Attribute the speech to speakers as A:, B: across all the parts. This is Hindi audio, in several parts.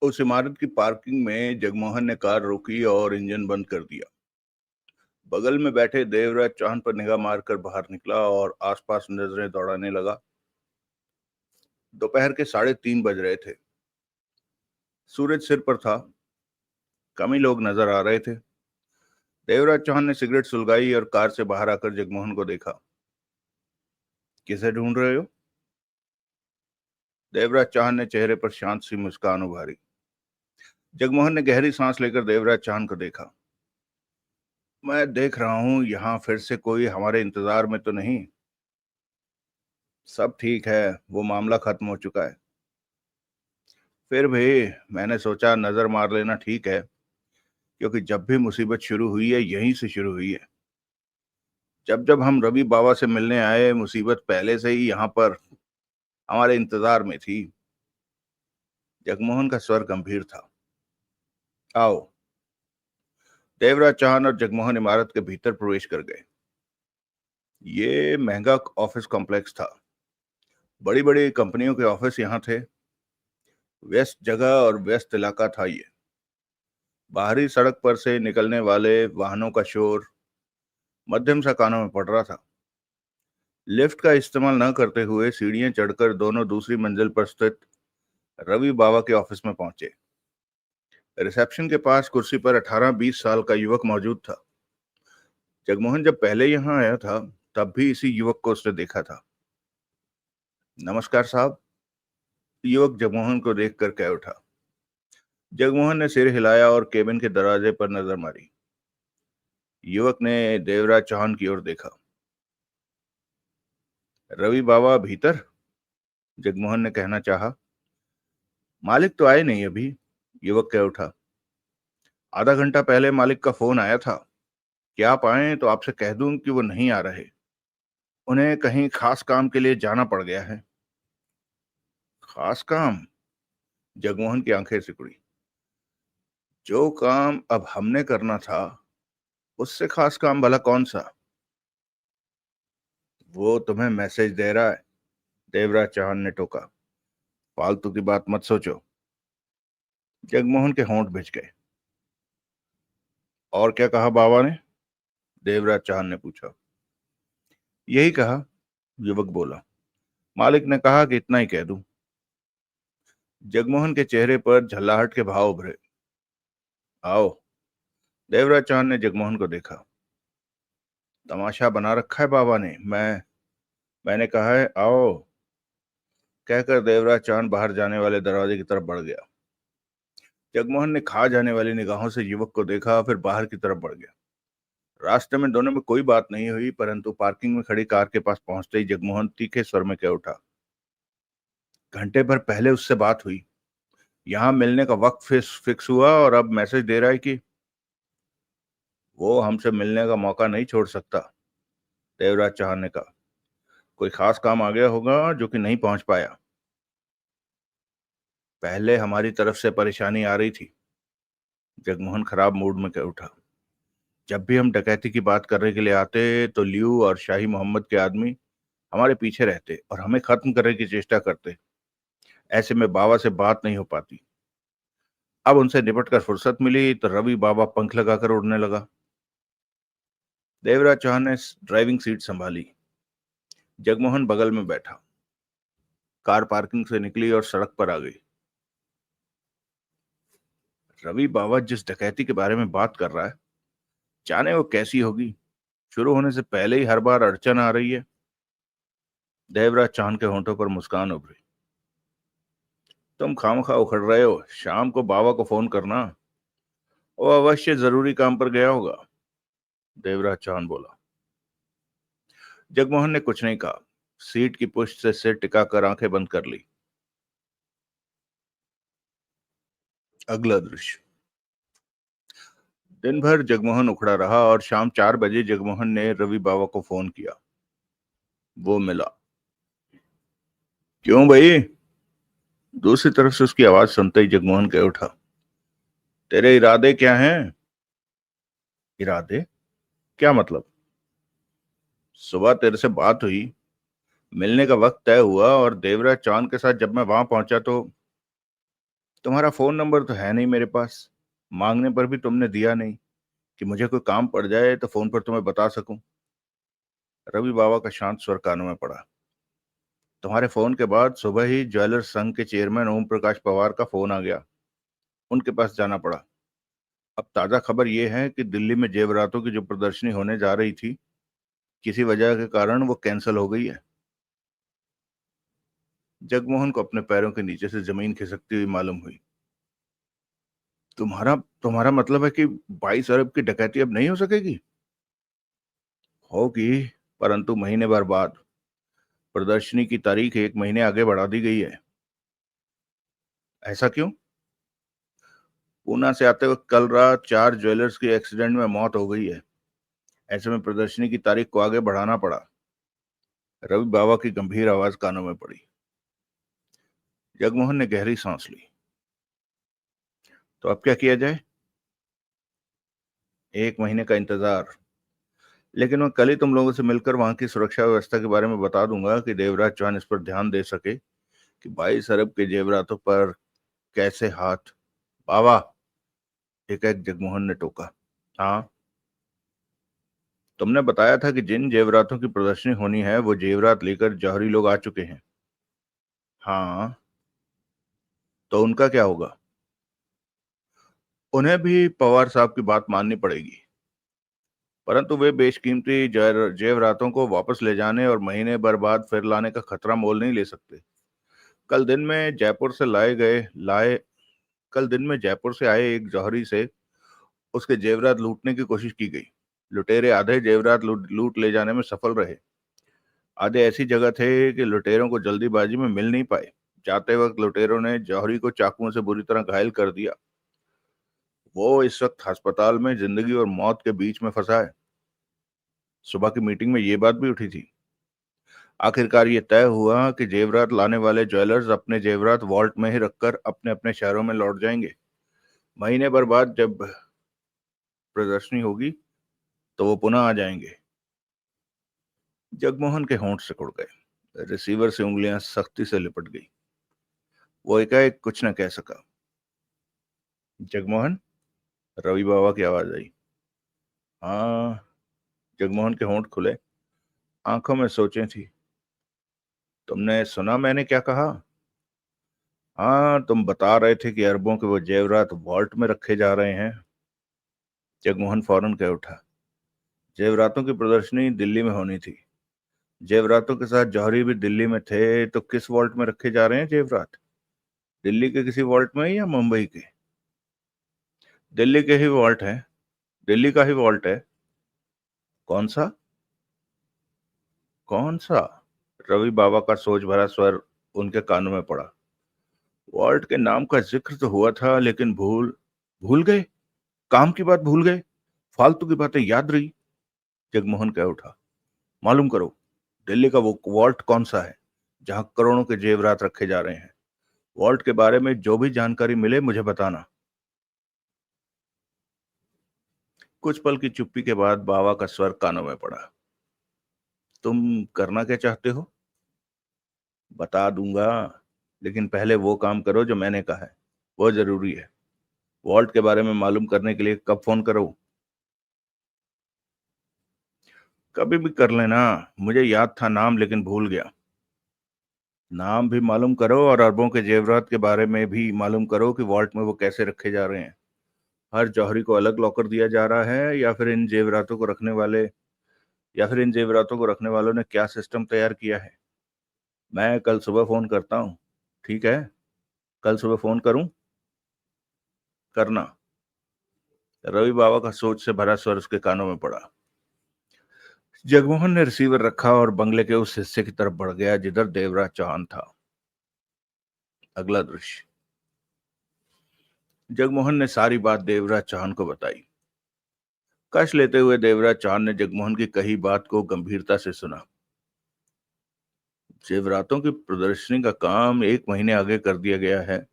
A: उस इमारत की पार्किंग में जगमोहन ने कार रोकी और इंजन बंद कर दिया। बगल में बैठे देवराज चांद पर निगाह मारकर बाहर निकला और आसपास नजरें दौड़ाने लगा। दोपहर के 3:30 बज रहे थे। सूरज सिर पर था। कम ही लोग नजर आ रहे थे। देवराज चौहान ने सिगरेट सुलगाई और कार से बाहर आकर जगमोहन को देखा। किसे ढूंढ रहे हो? देवराज चौहान ने चेहरे पर शांत सी मुस्कान उभारी। जगमोहन ने गहरी सांस लेकर देवराज चौहान को देखा। मैं देख रहा हूं यहाँ फिर से कोई हमारे इंतजार में तो नहीं। सब ठीक है, वो मामला खत्म हो चुका है। फिर भी मैंने सोचा नजर मार लेना ठीक है, क्योंकि जब भी मुसीबत शुरू हुई है यहीं से शुरू हुई है। जब जब हम रवि बाबा से मिलने आए, मुसीबत पहले से ही यहाँ पर हमारे इंतजार में थी। जगमोहन का स्वर गंभीर था। आओ। देवराज चौहान और जगमोहन इमारत के भीतर प्रवेश कर गए। ये महंगा ऑफिस कॉम्प्लेक्स था। बड़ी बड़ी कंपनियों के ऑफिस यहाँ थे। व्यस्त जगह और व्यस्त इलाका था ये। बाहरी सड़क पर से निकलने वाले वाहनों का शोर मध्यम सा कानों में पड़ रहा था। लिफ्ट का इस्तेमाल न करते हुए सीढ़ियां चढ़कर दोनों दूसरी मंजिल पर स्थित रवि बाबा के ऑफिस में पहुंचे। रिसेप्शन के पास कुर्सी पर 18-20 साल का युवक मौजूद था। जगमोहन जब पहले यहाँ आया था, तब भी इसी युवक को उसने देखा था। नमस्कार साहब। युवक जगमोहन को देखकर कह उठा। जगमोहन ने सिर हिलाया और केबिन के दरवाजे पर नजर मारी। युवक ने देवराज चौहान की ओर देखा। रवि बाबा भीतर? जगमोहन ने कहना चाहा। मालिक तो आए नहीं अभी, युवक कह उठा। आधा घंटा पहले मालिक का फोन आया था कि आप आए तो आपसे कह दूं कि वो नहीं आ रहे। उन्हें कहीं खास काम के लिए जाना पड़ गया है। खास काम? जगमोहन की आंखें सिकुड़ी। जो काम अब हमने करना था, उससे खास काम भला कौन सा? वो तुम्हें मैसेज दे रहा है, देवराज चौहान ने टोका। फालतू की बात मत सोचो। जगमोहन के होंठ भिज गए। और क्या कहा बाबा ने? देवराज चौहान ने पूछा। यही कहा, युवक बोला। मालिक ने कहा कि इतना ही कह दूं। जगमोहन के चेहरे पर झल्लाहट के भाव उभरे। आओ। देवराज चौहान ने जगमोहन को देखा। तमाशा बना रखा है बाबा ने। मैंने कहा है आओ, कहकर देवराज चौहान बाहर जाने वाले दरवाजे की तरफ बढ़ गया। जगमोहन ने खा जाने वाली निगाहों से युवक को देखा, फिर बाहर की तरफ बढ़ गया। रास्ते में दोनों में कोई बात नहीं हुई, परंतु पार्किंग में खड़ी कार के पास पहुंचते ही जगमोहन तीखे स्वर में कह उठा। घंटे भर पहले उससे बात हुई। यहाँ मिलने का वक्त फिक्स हुआ और अब मैसेज दे रहा है कि वो हमसे मिलने का मौका नहीं छोड़ सकता। देवराज चौहान ने कहा। कोई खास काम आ गया होगा जो कि नहीं पहुंच पाया। पहले हमारी तरफ से परेशानी आ रही थी। जगमोहन खराब मूड में कह उठा। जब भी हम डकैती की बात करने के लिए आते तो लियू और शाही मोहम्मद के आदमी हमारे पीछे रहते और हमें खत्म करने की चेष्टा करते। ऐसे में बाबा से बात नहीं हो पाती। अब उनसे निपट कर फुर्सत मिली तो रवि बाबा पंख लगाकर उड़ने लगा। देवराज चौहान ने ड्राइविंग सीट संभाली। जगमोहन बगल में बैठा। कार पार्किंग से निकली और सड़क पर आ गई। रवि बाबा जिस डकैती के बारे में बात कर रहा है, जाने वो कैसी होगी। शुरू होने से पहले ही हर बार अड़चन आ रही है। देवराज चौहान के होंठों पर मुस्कान उभरी। तुम खामखा उखड़ रहे हो, शाम को बाबा को फोन करना। वो अवश्य जरूरी काम पर गया होगा, देवराज चौहान बोला। जगमोहन ने कुछ नहीं कहा। सीट की पुष्ट से सिर टिकाकर आंखें बंद कर ली। अगला दृश्य। दिन भर जगमोहन उखड़ा रहा और शाम 4 बजे जगमोहन ने रवि बाबा को फोन किया। वो मिला। क्यों भाई? दूसरी तरफ से उसकी आवाज सुनते ही जगमोहन कह उठा। तेरे इरादे क्या हैं? इरादे? क्या मतलब? सुबह तेरे से बात हुई, मिलने का वक्त तय हुआ और देवराज चांद के साथ जब मैं वहां पहुंचा तो तुम्हारा फोन नंबर तो है नहीं मेरे पास, मांगने पर भी तुमने दिया नहीं कि मुझे कोई काम पड़ जाए तो फोन पर तुम्हें बता सकूं। रवि बाबा का शांत स्वर कानों में पड़ा। तुम्हारे फोन के बाद सुबह ही ज्वेलर्स संघ के चेयरमैन ओम प्रकाश पवार का फोन आ गया। उनके पास जाना पड़ा। अब ताजा खबर यह है कि दिल्ली में जेवरातों की जो प्रदर्शनी होने जा रही थी, किसी वजह के कारण वो कैंसिल हो गई है। जगमोहन को अपने पैरों के नीचे से जमीन खिसकती हुई मालूम हुई। तुम्हारा तुम्हारा मतलब है कि 22 अरब की डकैती अब नहीं हो सकेगी? होगी, परंतु महीने भर बाद। प्रदर्शनी की तारीख 1 महीने आगे बढ़ा दी गई है। ऐसा क्यों? पूना से आते वक्त कल रात 4 ज्वेलर्स की एक्सीडेंट में मौत हो गई है। ऐसे में प्रदर्शनी की तारीख को आगे बढ़ाना पड़ा। रवि बाबा की गंभीर आवाज कानों में पड़ी। जगमोहन ने गहरी सांस ली। तो अब क्या किया जाए? 1 महीने का इंतजार। लेकिन मैं कल ही तुम लोगों से मिलकर वहां की सुरक्षा व्यवस्था के बारे में बता दूंगा कि देवराज चौहान इस पर ध्यान दे सके कि 22 अरब के जेवरातों पर कैसे हाथ। बाबा, एकाएक जगमोहन ने टोका। हाँ, तुमने बताया था कि जिन जेवरातों की प्रदर्शनी होनी है वो जेवरात लेकर जौहरी लोग आ चुके हैं। हाँ, तो उनका क्या होगा? उन्हें भी पवार साहब की बात माननी पड़ेगी, परंतु वे बेशकीमती जेवरातों को वापस ले जाने और महीने भर बाद फिर लाने का खतरा मोल नहीं ले सकते। कल दिन में जयपुर से लाए कल दिन में जयपुर से आए एक जौहरी से उसके जेवरात लूटने की कोशिश की गई। लुटेरे आधे जेवरात लूट ले जाने में सफल रहे। आधे ऐसी जगह थे कि लुटेरों को जल्दीबाजी में मिल नहीं पाए। जाते वक्त लुटेरों ने जौहरी को चाकुओं से बुरी तरह घायल कर दिया। वो इस वक्त अस्पताल में जिंदगी और मौत के बीच में फंसा है। सुबह की मीटिंग में ये बात भी उठी थी। आखिरकार ये तय हुआ कि जेवरात लाने वाले ज्वेलर्स अपने जेवरात वॉल्ट में ही रखकर अपने अपने शहरों में लौट जाएंगे। महीने भर बाद जब प्रदर्शनी होगी तो वो पुनः आ जाएंगे। जगमोहन के होंठ सिकुड़ गए। रिसीवर से उंगलियां सख्ती से लिपट गई। वो एकाएक कुछ न कह सका। जगमोहन, रवि बाबा की आवाज आई। हाँ। जगमोहन के होंठ खुले, आंखों में सोचें थी। तुमने सुना मैंने क्या कहा? हाँ, तुम बता रहे थे कि अरबों के वो जेवरात वॉल्ट में रखे जा रहे हैं। जगमोहन फौरन कह उठा। जेवरातों की प्रदर्शनी दिल्ली में होनी थी। जेवरातों के साथ जौहरी भी दिल्ली में थे, तो किस वॉल्ट में रखे जा रहे हैं जेवरात? दिल्ली के किसी वॉल्ट में या मुंबई के? दिल्ली के ही वॉल्ट है। दिल्ली का ही वॉल्ट है। कौन सा? कौन सा? रवि बाबा का सोच भरा स्वर उनके कानों में पड़ा। वॉल्ट के नाम का जिक्र तो हुआ था, लेकिन भूल भूल गए। काम की बात भूल गए। फालतू की बातें याद रही। जगमोहन कह उठा। मालूम करो, दिल्ली का वो वॉल्ट कौन सा है जहां करोड़ों के जेवरात रखे जा रहे हैं। वॉल्ट के बारे में जो भी जानकारी मिले मुझे बताना। कुछ पल की चुप्पी के बाद बाबा का स्वर कानों में पड़ा। तुम करना क्या चाहते हो? बता दूंगा, लेकिन पहले वो काम करो जो मैंने कहा है। वो जरूरी है। वॉल्ट के बारे में मालूम करने के लिए कब फोन करो? कभी भी कर लेना। मुझे याद था नाम, लेकिन भूल गया। नाम भी मालूम करो और अरबों के जेवरात के बारे में भी मालूम करो कि वॉल्ट में वो कैसे रखे जा रहे हैं। हर जौहरी को अलग लॉकर दिया जा रहा है, या फिर इन जेवरातों को रखने वालों ने क्या सिस्टम तैयार किया है? मैं कल सुबह फोन करता हूँ। ठीक है, कल सुबह फोन करूं? करना। रवि बाबा का सोच से भरा स्वर उसके कानों में पड़ा। जगमोहन ने रिसीवर रखा और बंगले के उस हिस्से की तरफ बढ़ गया जिधर देवराज चौहान था। अगला दृश्य। जगमोहन ने सारी बात देवराज चौहान को बताई। कश लेते हुए देवराज चौहान ने जगमोहन की कही बात को गंभीरता से सुना। जेवरातों की प्रदर्शनी का काम 1 महीने आगे कर दिया गया है,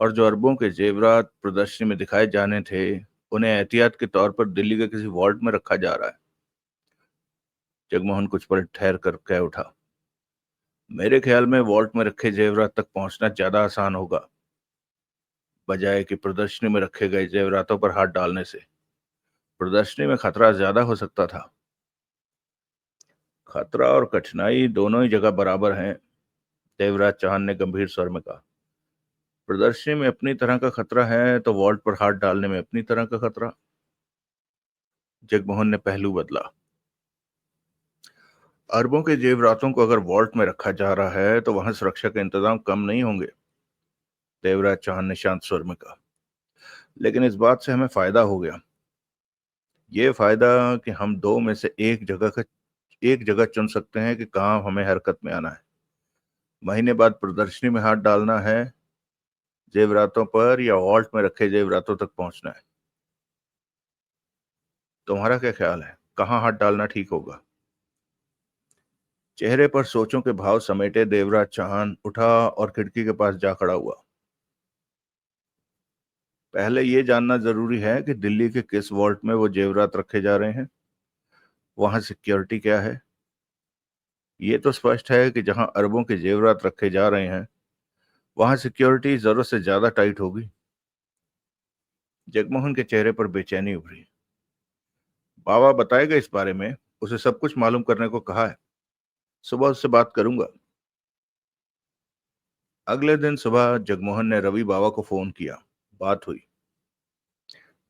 A: और जो अरबों के जेवरात प्रदर्शनी में दिखाए जाने थे उन्हें एहतियात के तौर पर दिल्ली के किसी वॉल्ट में रखा जा रहा है। जगमोहन कुछ पल ठहर कर कह उठा। मेरे ख्याल में वॉल्ट में रखे जेवरात तक पहुंचना ज्यादा आसान होगा। बजाय कि प्रदर्शनी में रखे गए जेवरातों पर हाथ डालने से। प्रदर्शनी में खतरा ज्यादा हो सकता था। खतरा और कठिनाई दोनों ही जगह बराबर हैं, देवराज चौहान ने गंभीर स्वर में कहा। प्रदर्शनी में अपनी तरह का खतरा है तो वॉल्ट पर हाथ डालने में अपनी तरह का खतरा। जगमोहन ने पहलू बदला। अरबों के जेवरातों को अगर वॉल्ट में रखा जा रहा है तो वहां सुरक्षा के इंतजाम कम नहीं होंगे, देवराज चौहान ने शांत स्वर में कहा। लेकिन इस बात से हमें फायदा हो गया। ये फायदा कि हम दो में से एक जगह चुन सकते हैं कि कहाँ हमें हरकत में आना है। महीने बाद प्रदर्शनी में हाथ डालना है जेवरातों पर, या वॉल्ट में रखे जेवरातों तक पहुंचना है। तुम्हारा क्या ख्याल है, कहाँ हाथ डालना ठीक होगा? चेहरे पर सोचों के भाव समेटे देवराज चौहान उठा और खिड़की के पास जा खड़ा हुआ। पहले ये जानना जरूरी है कि दिल्ली के किस वॉल्ट में वो जेवरात रखे जा रहे हैं। वहां सिक्योरिटी क्या है? ये तो स्पष्ट है कि जहां अरबों के जेवरात रखे जा रहे हैं वहां सिक्योरिटी जरूरत से ज्यादा टाइट होगी। जगमोहन के चेहरे पर बेचैनी उभरी। बाबा बताएगा इस बारे में, उसे सब कुछ मालूम करने को कहा है। सुबह उससे बात करूंगा। अगले दिन सुबह जगमोहन ने रवि बाबा को फोन किया। बात हुई।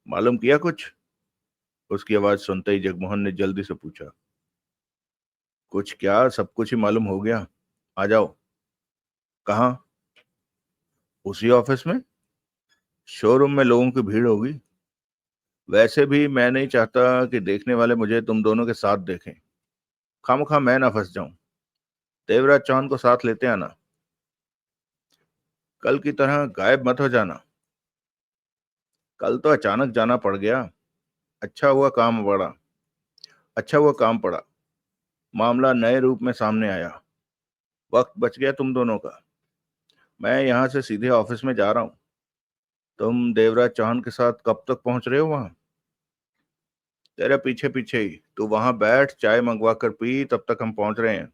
A: मालूम किया कुछ? उसकी आवाज सुनते ही जगमोहन ने जल्दी से पूछा। कुछ क्या, सब कुछ ही मालूम हो गया। आ जाओ। कहाँ? उसी ऑफिस में। शोरूम में लोगों की भीड़ होगी। वैसे भी मैं नहीं चाहता कि देखने वाले मुझे तुम दोनों के साथ देखें। खामखा मैं ना फंस जाऊं। देवराज चौहान को साथ लेते आना। कल की तरह गायब मत हो जाना। कल तो अचानक जाना पड़ गया। अच्छा हुआ काम पड़ा। अच्छा हुआ काम पड़ा। मामला नए रूप में सामने आया। वक्त बच गया तुम दोनों का। मैं यहाँ से सीधे ऑफिस में जा रहा हूँ। तुम देवराज चौहान के साथ कब तक पहुंच रहे हो वहां? तेरे पीछे पीछे ही। तू वहां बैठ, चाय मंगवा कर पी, तब तक हम पहुंच रहे हैं।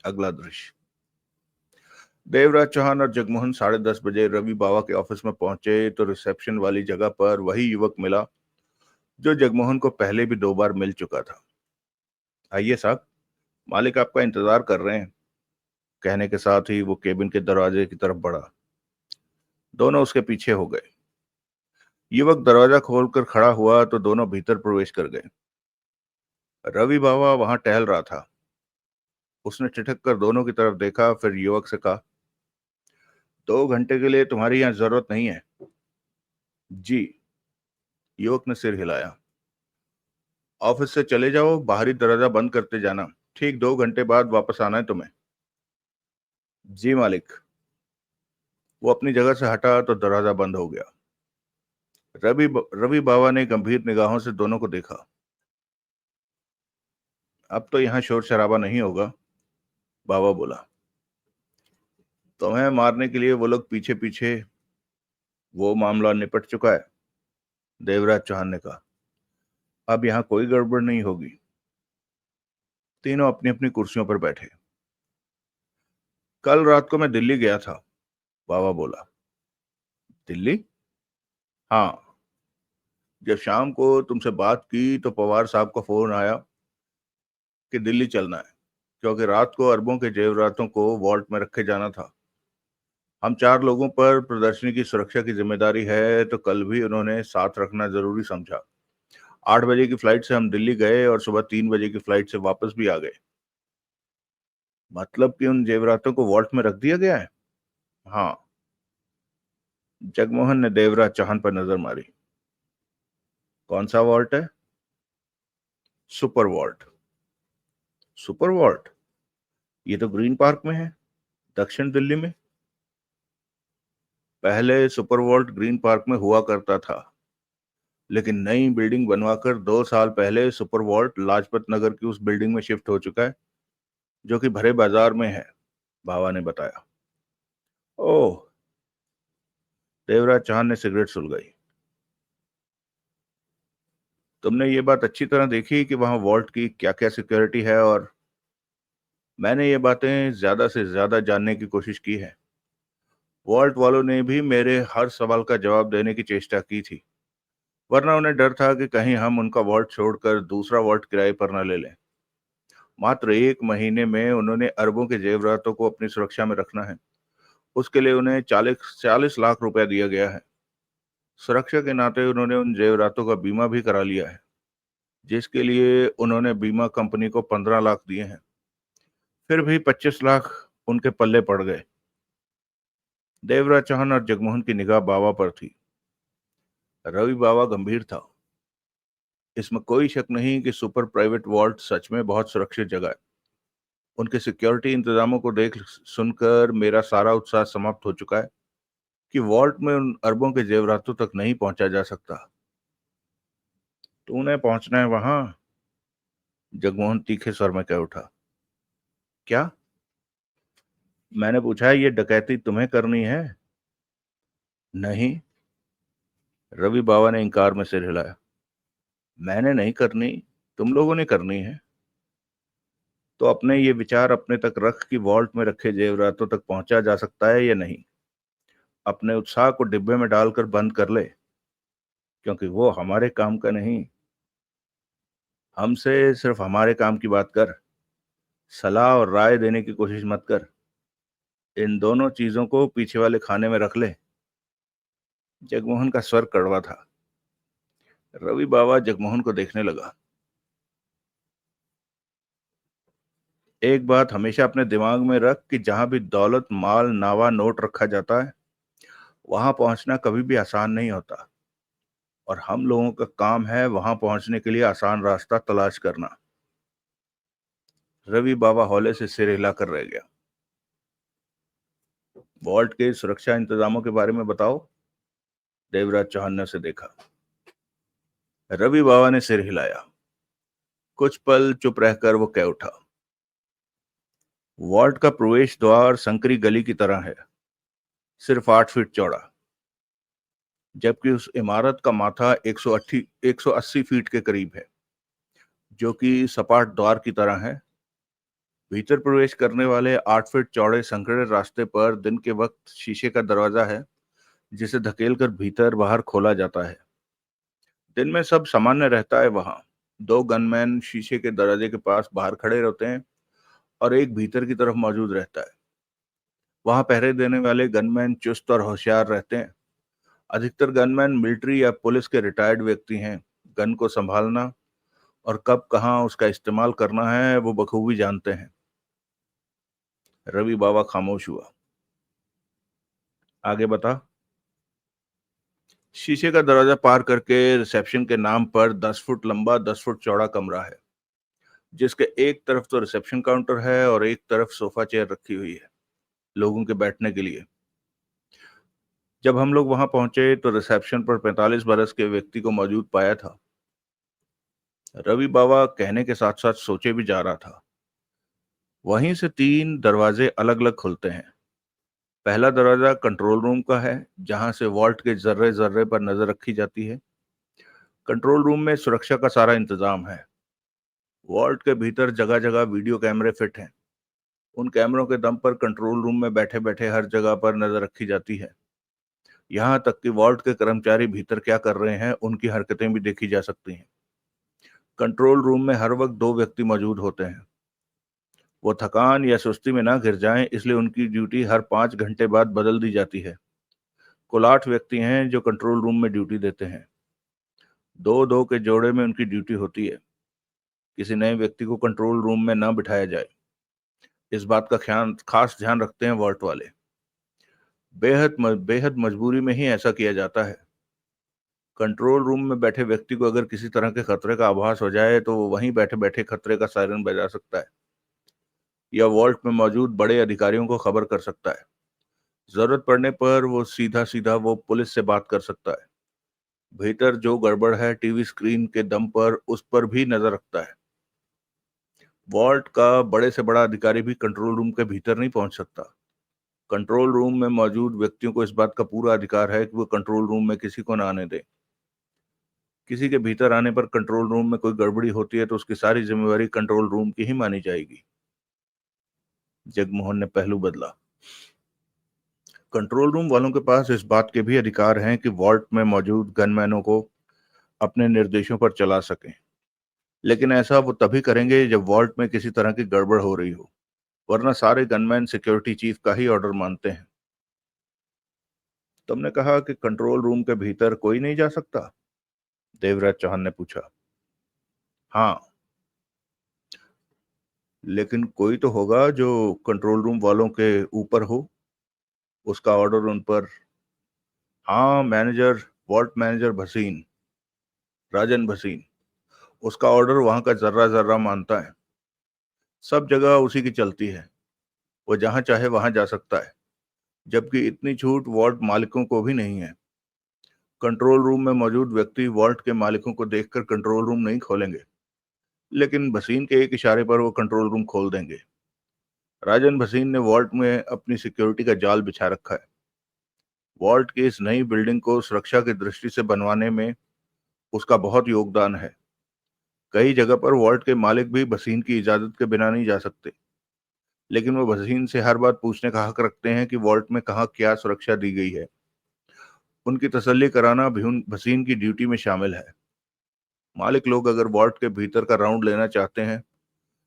A: अगला दृश्य। देवराज चौहान और जगमोहन 10:30 बजे रवि बाबा के ऑफिस में पहुंचे तो रिसेप्शन वाली जगह पर वही युवक मिला जो जगमोहन को पहले भी 2 बार मिल चुका था। आइए साहब, मालिक आपका इंतजार कर रहे हैं, कहने के साथ ही वो केबिन के दरवाजे की तरफ बढ़ा। दोनों उसके पीछे हो गए। युवक दरवाजा खोलकर खड़ा हुआ तो दोनों भीतर प्रवेश कर गए। रवि बाबा वहां टहल रहा था। उसने ठिठक कर दोनों की तरफ देखा, फिर युवक से कहा, 2 घंटे के लिए तुम्हारी यहाँ जरूरत नहीं है। जी। युवक ने सिर हिलाया। ऑफिस से चले जाओ, बाहरी दरवाजा बंद करते जाना। ठीक 2 घंटे बाद वापस आना है तुम्हें। जी मालिक। वो अपनी जगह से हटा तो दरवाजा बंद हो गया। रवि बाबा ने गंभीर निगाहों से दोनों को देखा। अब तो यहाँ शोर शराबा नहीं होगा, बाबा बोला। तुम्हें मारने के लिए वो लोग पीछे पीछे, वो मामला निपट चुका है, देवराज चौहान ने कहा। अब यहाँ कोई गड़बड़ नहीं होगी। तीनों अपनी अपनी कुर्सियों पर बैठे। कल रात को मैं दिल्ली गया था, बाबा बोला। दिल्ली? हाँ। जब शाम को तुमसे बात की तो पवार साहब का फोन आया कि दिल्ली चलना है, क्योंकि रात को अरबों के जेवरातों को वॉल्ट में रखे जाना था। हम 4 लोगों पर प्रदर्शनी की सुरक्षा की जिम्मेदारी है, तो कल भी उन्होंने साथ रखना जरूरी समझा। 8 बजे की फ्लाइट से हम दिल्ली गए और सुबह 3 बजे की फ्लाइट से वापस भी आ गए। मतलब कि उन जेवरातों को वॉल्ट में रख दिया गया है? हाँ। जगमोहन ने देवराज चौहान पर नजर मारी। कौन सा वॉल्ट है? Super vault. Super vault? ये तो ग्रीन पार्क में है, दक्षिण दिल्ली में। पहले सुपर वॉल्ट ग्रीन पार्क में हुआ करता था, लेकिन नई बिल्डिंग बनवाकर 2 साल पहले सुपर वॉल्ट लाजपत नगर की उस बिल्डिंग में शिफ्ट हो चुका है जो कि भरे बाजार में है, बाबा ने बताया। ओह। देवराज चौहान ने सिगरेट सुलगाई। तुमने ये बात अच्छी तरह देखी कि वहां वॉल्ट की क्या क्या सिक्योरिटी है, और मैंने ये बातें ज्यादा से ज्यादा जानने की कोशिश की है। वॉल्ट वालों ने भी मेरे हर सवाल का जवाब देने की चेष्टा की थी, वरना उन्हें डर था कि कहीं हम उनका वॉल्ट छोड़कर दूसरा वॉल्ट किराए पर न ले लें। मात्र 1 महीने में उन्होंने अरबों के जेवरातों को अपनी सुरक्षा में रखना है। उसके लिए उन्हें 40 लाख रुपया दिया गया है। सुरक्षा के नाते उन्होंने उन जेवरातों का बीमा भी करा लिया है, जिसके लिए उन्होंने बीमा कंपनी को 15 लाख दिए हैं। फिर भी 25 लाख उनके पल्ले पड़ गए। देवराज चौहान और जगमोहन की निगाह बाबा पर थी। रवि बाबा गंभीर था। इसमें कोई शक नहीं कि सुपर प्राइवेट वॉल्ट सच में बहुत सुरक्षित जगह है। उनके सिक्योरिटी इंतजामों को देख सुनकर मेरा सारा उत्साह समाप्त हो चुका है कि वॉल्ट में उन अरबों के जेवरातों तक नहीं पहुंचा जा सकता। तूने पहुंचना है वहां? जगमोहन तीखे स्वर में कह उठा। क्या? मैंने पूछा है, ये डकैती तुम्हें करनी है? नहीं। रवि बाबा ने इंकार में सिर हिलाया। मैंने नहीं करनी, तुम लोगों ने करनी है। तो अपने ये विचार अपने तक रख कि वॉल्ट में रखे जेवरातों तक पहुंचा जा सकता है या नहीं। अपने उत्साह को डिब्बे में डालकर बंद कर ले, क्योंकि वो हमारे काम का नहीं। हमसे सिर्फ हमारे काम की बात कर। सलाह और राय देने की कोशिश मत कर। इन दोनों चीजों को पीछे वाले खाने में रख ले। जगमोहन का स्वर कड़वा था। रवि बाबा जगमोहन को देखने लगा। एक बात हमेशा अपने दिमाग में रख कि जहां भी दौलत, माल, नावा, नोट रखा जाता है, वहां पहुंचना कभी भी आसान नहीं होता। और हम लोगों का काम है वहां पहुंचने के लिए आसान रास्ता तलाश करना। रवि बाबा हौले से सिर हिलाकर रह गया। वॉल्ट के सुरक्षा इंतजामों के बारे में बताओ। देवराज चौहान ने उसे देखा। रवि बाबा ने सिर हिलाया। कुछ पल चुप रहकर वो कह उठा। वॉल्ट का प्रवेश द्वार संकरी गली की तरह है, सिर्फ 8 फीट चौड़ा, जबकि उस इमारत का माथा 180 फीट के करीब है, जो कि सपाट द्वार की तरह है। भीतर प्रवेश करने वाले 8 फीट चौड़े संकरे रास्ते पर दिन के वक्त शीशे का दरवाजा है, जिसे धकेलकर भीतर बाहर खोला जाता है। दिन में सब सामान्य रहता है वहां। 2 गनमैन शीशे के दरवाजे के पास बाहर खड़े रहते हैं और एक भीतर की तरफ मौजूद रहता है। वहां पहरे देने वाले गनमैन चुस्त और होशियार रहते हैं। अधिकतर गनमैन मिलिट्री या पुलिस के रिटायर्ड व्यक्ति हैं। गन को संभालना और कब कहाँ उसका इस्तेमाल करना है वो बखूबी जानते हैं। रवि बाबा खामोश हुआ। आगे बता। शीशे का दरवाजा पार करके रिसेप्शन के नाम पर 10 फुट लंबा 10 फुट चौड़ा कमरा है, जिसके एक तरफ तो रिसेप्शन काउंटर है और एक तरफ सोफा चेयर रखी हुई है लोगों के बैठने के लिए। जब हम लोग वहां पहुंचे तो रिसेप्शन पर 45 बरस के व्यक्ति को मौजूद पाया था। रवि बाबा कहने के साथ साथ सोचे भी जा रहा था। वहीं से 3 दरवाजे अलग अलग खुलते हैं। पहला दरवाजा कंट्रोल रूम का है, जहां से वॉल्ट के जर्रे जर्रे पर नजर रखी जाती है। कंट्रोल रूम में सुरक्षा का सारा इंतजाम है। वॉल्ट के भीतर जगह जगह वीडियो कैमरे फिट हैं। उन कैमरों के दम पर कंट्रोल रूम में बैठे बैठे हर जगह पर नजर रखी जाती है। यहाँ तक कि वॉल्ट के कर्मचारी भीतर क्या कर रहे हैं उनकी हरकतें भी देखी जा सकती हैं। कंट्रोल रूम में हर वक्त 2 व्यक्ति मौजूद होते हैं। वो थकान या सुस्ती में ना गिर जाएं, इसलिए उनकी ड्यूटी हर 5 घंटे बाद बदल दी जाती है। कुल 8 व्यक्ति हैं जो कंट्रोल रूम में ड्यूटी देते हैं। 2-2 के जोड़े में उनकी ड्यूटी होती है। किसी नए व्यक्ति को कंट्रोल रूम में ना बिठाया जाए, इस बात का खास ध्यान रखते हैं वॉल्ट वाले। बेहद मजबूरी में ही ऐसा किया जाता है। कंट्रोल रूम में बैठे व्यक्ति को अगर किसी तरह के खतरे का आभास हो जाए तो वो वहीं बैठे बैठे खतरे का सायरन बजा सकता है या वॉल्ट में मौजूद बड़े अधिकारियों को खबर कर सकता है। जरूरत पड़ने पर वो सीधा सीधा वो पुलिस से बात कर सकता है। भीतर जो गड़बड़ है टीवी स्क्रीन के दम पर उस पर भी नजर रखता है। वॉल्ट का बड़े से बड़ा अधिकारी भी कंट्रोल रूम के भीतर नहीं पहुंच सकता। कंट्रोल रूम में मौजूद व्यक्तियों को इस बात का पूरा अधिकार है कि वो कंट्रोल रूम में किसी को ना आने दें। किसी के भीतर आने पर कंट्रोल रूम में कोई गड़बड़ी होती है तो उसकी सारी जिम्मेवारी कंट्रोल रूम की ही मानी जाएगी। जगमोहन ने पहलू बदला। कंट्रोल रूम वालों के पास इस बात के भी अधिकार हैं कि वॉल्ट में मौजूद गनमैनों को अपने निर्देशों पर चला सकें, लेकिन ऐसा वो तभी करेंगे जब वॉल्ट में किसी तरह की गड़बड़ हो रही हो, वरना सारे गनमैन सिक्योरिटी चीफ का ही ऑर्डर मानते हैं। तुमने कहा कि कंट्रोल रूम के भीतर कोई नहीं जा सकता? देवराज चौहान ने पूछा। हाँ, लेकिन कोई तो होगा जो कंट्रोल रूम वालों के ऊपर हो, उसका ऑर्डर उन पर। हाँ, मैनेजर, वॉल्ट मैनेजर भसीन, राजन भसीन, उसका ऑर्डर वहां का जर्रा जर्रा मानता है। सब जगह उसी की चलती है, वो जहां चाहे वहां जा सकता है, जबकि इतनी छूट वॉल्ट मालिकों को भी नहीं है। कंट्रोल रूम में मौजूद व्यक्ति वॉल्ट के मालिकों को देखकर कंट्रोल रूम नहीं खोलेंगे, लेकिन भसीन के एक इशारे पर वो कंट्रोल रूम खोल देंगे। राजन भसीन ने वॉल्ट में अपनी सिक्योरिटी का जाल बिछा रखा है। वॉल्ट की इस नई बिल्डिंग को सुरक्षा की दृष्टि से बनवाने में उसका बहुत योगदान है। कई जगह पर वॉल्ट के मालिक भी भसीन की इजाजत के बिना नहीं जा सकते, लेकिन वो भसीन से हर बात पूछने का हक रखते हैं कि वॉल्ट में कहाँ क्या सुरक्षा दी गई है। उनकी तसल्ली कराना भी भसीन की ड्यूटी में शामिल है। मालिक लोग अगर वॉल्ट के भीतर का राउंड लेना चाहते हैं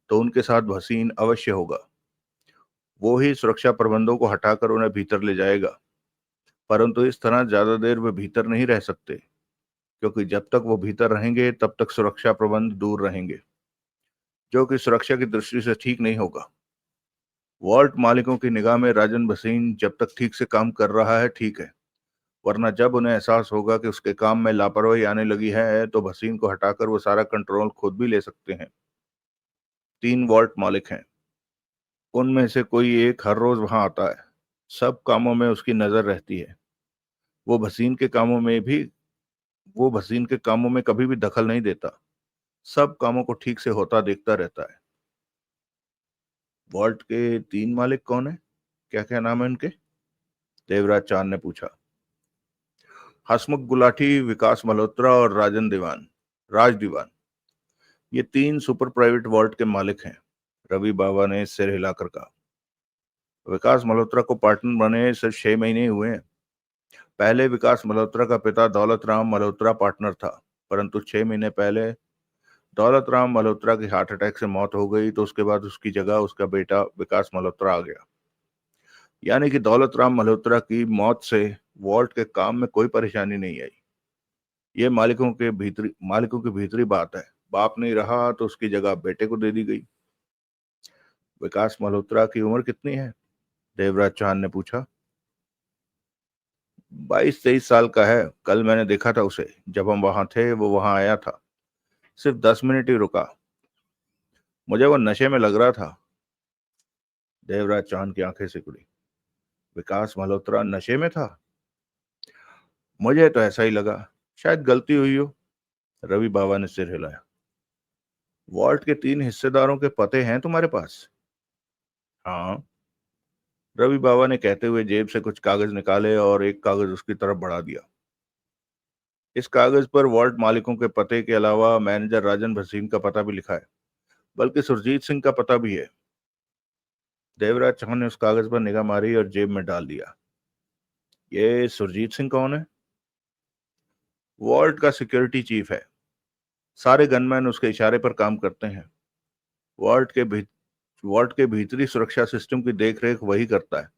A: तो उनके साथ भसीन अवश्य होगा। वो ही सुरक्षा प्रबंधों को हटाकर उन्हें भीतर ले जाएगा, परंतु इस तरह ज्यादा देर वे भीतर नहीं रह सकते, क्योंकि जब तक वो भीतर रहेंगे तब तक सुरक्षा प्रबंध दूर रहेंगे, जो कि सुरक्षा की दृष्टि से ठीक नहीं होगा। वॉल्ट मालिकों की निगाह में राजन भसीन जब तक ठीक से काम कर रहा है ठीक है, वरना जब उन्हें एहसास होगा कि उसके काम में लापरवाही आने लगी है तो भसीन को हटाकर वो सारा कंट्रोल खुद भी ले सकते हैं। 3 वॉल्ट मालिक हैं, उनमें से कोई एक हर रोज वहां आता है। सब कामों में उसकी नजर रहती है। वो भसीन के कामों में भी वो भसीन के कामों में कभी भी दखल नहीं देता, सब कामों को ठीक से होता देखता रहता है। वॉल्ट के 3 मालिक कौन है? क्या क्या नाम है उनके? देवराज चांद ने पूछा। हसमुख गुलाटी, विकास मल्होत्रा और राज दीवान, ये 3 सुपर प्राइवेट वॉल्ट के मालिक हैं। रवि बाबा ने सिर हिलाकर कहा। विकास मल्होत्रा को पार्टनर बने सिर्फ 6 महीने ही हुए हैं। पहले विकास मल्होत्रा का पिता दौलत राम मल्होत्रा पार्टनर था, परंतु 6 महीने पहले दौलत राम मल्होत्रा की हार्ट अटैक से मौत हो गई, तो उसके बाद उसकी जगह उसका बेटा विकास मल्होत्रा आ गया। यानी कि दौलत राम मल्होत्रा की मौत से वॉल्ट के काम में कोई परेशानी नहीं आई। ये मालिकों की भीतरी बात है। बाप नहीं रहा तो उसकी जगह बेटे को दे दी गई। विकास मल्होत्रा की उम्र कितनी है? देवराज चौहान ने पूछा। 22-23 साल का है। कल मैंने देखा था उसे, जब हम वहां थे वो वहां आया था। सिर्फ 10 मिनट ही रुका। मुझे वो नशे में लग रहा था। देवराज चौहान की आंखें सिकुड़ी। विकास मल्होत्रा नशे में था? मुझे तो ऐसा ही लगा। शायद गलती हुई हो। रवि बाबा ने सिर हिलाया। वॉल्ट के 3 हिस्सेदारों के पते हैं तुम्हारे पास? हाँ, रवि बाबा ने कहते हुए जेब से कुछ कागज निकाले और एक कागज उसकी तरफ बढ़ा दिया। इस कागज पर वॉल्ट मालिकों के पते के अलावा मैनेजर राजन भसीन का पता भी लिखा है, बल्कि सुरजीत सिंह का पता भी है। देवराज चौहान ने उस कागज पर निगाह मारी और जेब में डाल दिया। ये सुरजीत सिंह कौन है? वॉल्ट का सिक्योरिटी चीफ है। सारे गनमैन उसके इशारे पर काम करते हैं। वॉल्ट के भी वॉल्ट के भीतरी सुरक्षा सिस्टम की देखरेख वही करता है।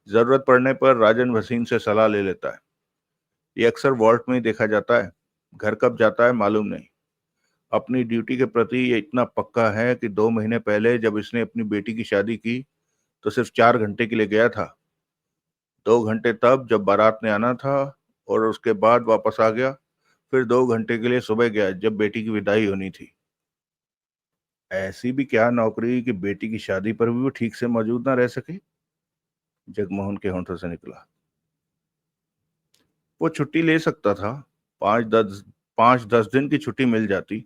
A: जरूरत पड़ने पर राजन भसीन से सलाह ले लेता है। ये अक्सर वॉल्ट में ही देखा जाता है। घर कब जाता है मालूम नहीं। अपनी ड्यूटी के प्रति ये इतना पक्का है कि 2 महीने पहले जब इसने अपनी बेटी की शादी की तो सिर्फ 4 घंटे के लिए गया था। 2 घंटे तब जब बारात ने आना था, और उसके बाद वापस आ गया। फिर 2 घंटे के लिए सुबह गया जब बेटी की विदाई होनी थी। ऐसी भी क्या नौकरी कि बेटी की शादी पर भी वो ठीक से मौजूद ना रह सके? जगमोहन के होंठों से निकला। वो छुट्टी ले सकता था। 5-10 दिन की छुट्टी मिल जाती।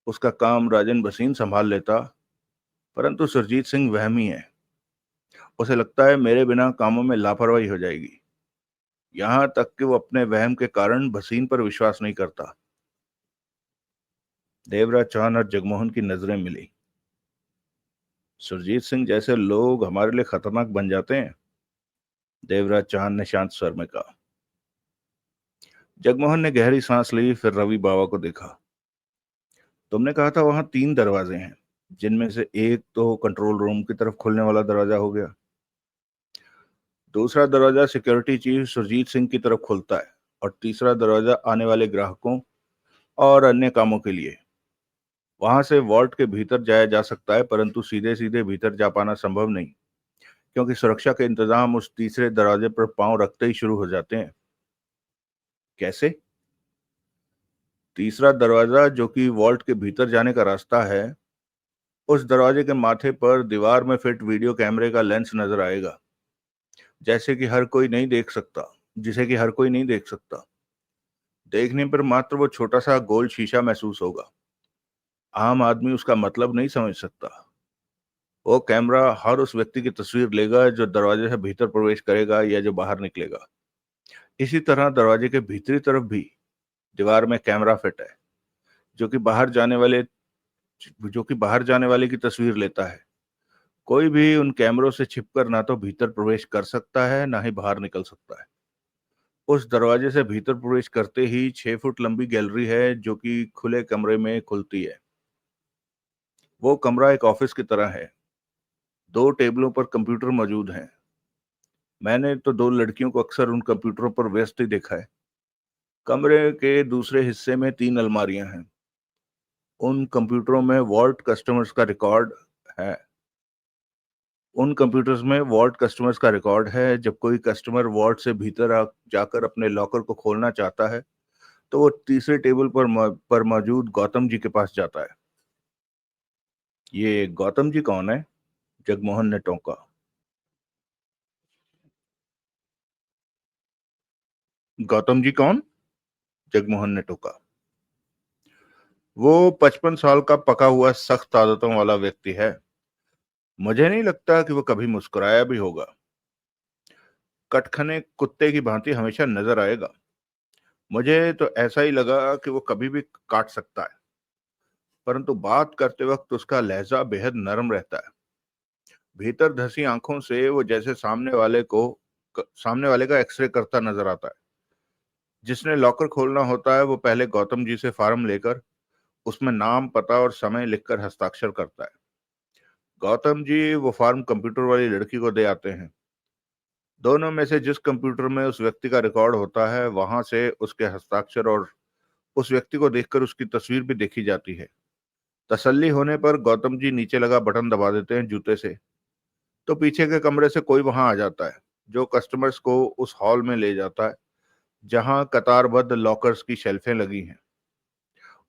A: उसका काम राजन भसीन संभाल लेता। परंतु सुरजीत सिंह वहमी है। उसे लगता है मेरे बिना कामों में लापरवाही हो जाएगी। यहां तक कि वो अपने वहम के कारण भसीन पर विश्वास नहीं करता। देवराज चौहान और जगमोहन की नजरें मिली। सुरजीत सिंह जैसे लोग हमारे लिए खतरनाक बन जाते हैं। देवराज चौहान ने शांत स्वर में कहा। जगमोहन ने गहरी सांस ली, फिर रवि बाबा को देखा। तुमने कहा था वहां 3 दरवाजे हैं, जिनमें से एक तो कंट्रोल रूम की तरफ खुलने वाला दरवाजा हो गया। दूसरा दरवाजा सिक्योरिटी चीफ सुरजीत सिंह की तरफ खुलता है, और तीसरा दरवाजा आने वाले ग्राहकों और अन्य कामों के लिए। वहां से वॉल्ट के भीतर जाया जा सकता है, परंतु सीधे सीधे भीतर जा पाना संभव नहीं, क्योंकि सुरक्षा के इंतजाम उस तीसरे दरवाजे पर पांव रखते ही शुरू हो जाते हैं। कैसे? तीसरा दरवाजा, जो कि वॉल्ट के भीतर जाने का रास्ता है, उस दरवाजे के माथे पर दीवार में फिट वीडियो कैमरे का लेंस नजर आएगा, जैसे कि हर कोई नहीं देख सकता जिसे कि हर कोई नहीं देख सकता। देखने पर मात्र वो छोटा सा गोल शीशा महसूस होगा। आम आदमी उसका मतलब नहीं समझ सकता। वो कैमरा हर उस व्यक्ति की तस्वीर लेगा जो दरवाजे से भीतर प्रवेश करेगा या जो बाहर निकलेगा। इसी तरह दरवाजे के भीतरी तरफ भी दीवार में कैमरा फिट है, जो कि बाहर जाने वाले जो कि बाहर जाने वाले की तस्वीर लेता है। कोई भी उन कैमरों से छिपकर ना तो भीतर प्रवेश कर सकता है, ना ही बाहर निकल सकता है। उस दरवाजे से भीतर प्रवेश करते ही 6 फुट लंबी गैलरी है, जो कि खुले कमरे में खुलती है। वो कमरा एक ऑफिस की तरह है। 2 टेबलों पर कंप्यूटर मौजूद हैं। मैंने तो 2 लड़कियों को अक्सर उन कंप्यूटरों पर व्यस्त ही देखा है। कमरे के दूसरे हिस्से में 3 अलमारियां हैं। उन कंप्यूटरों में वॉल्ट कस्टमर्स का रिकॉर्ड है। उन कंप्यूटर्स में वॉल्ट कस्टमर्स का रिकॉर्ड है। जब कोई कस्टमर वॉल्ट से भीतर जाकर अपने लॉकर को खोलना चाहता है, तो वो तीसरे टेबल पर मौजूद गौतम जी के पास जाता है। ये गौतम जी कौन है? जगमोहन ने टोका। गौतम जी कौन? जगमोहन ने टोका। वो 55 साल का पका हुआ सख्त आदतों वाला व्यक्ति है। मुझे नहीं लगता कि वो कभी मुस्कुराया भी होगा। कटखने कुत्ते की भांति हमेशा नजर आएगा। मुझे तो ऐसा ही लगा कि वो कभी भी काट सकता है, परंतु बात करते वक्त उसका लहजा बेहद नरम रहता है। भीतर धसी आंखों से वो जैसे सामने वाले का एक्सरे करता नजर आता है। जिसने लॉकर खोलना होता है, वो पहले गौतम जी से फार्म लेकर उसमें नाम, पता और समय लिखकर हस्ताक्षर करता है। गौतम जी वो फार्म कंप्यूटर वाली लड़की को दे आते हैं। दोनों में से जिस कंप्यूटर में उस व्यक्ति का रिकॉर्ड होता है, वहां से उसके हस्ताक्षर और उस व्यक्ति को देखकर उसकी तस्वीर भी देखी जाती है। तसल्ली होने पर गौतम जी नीचे लगा बटन दबा देते हैं जूते से, तो पीछे के कमरे से कोई वहां आ जाता है, जो कस्टमर्स को उस हॉल में ले जाता है जहां कतारबद्ध लॉकर्स की शेल्फें लगी हैं।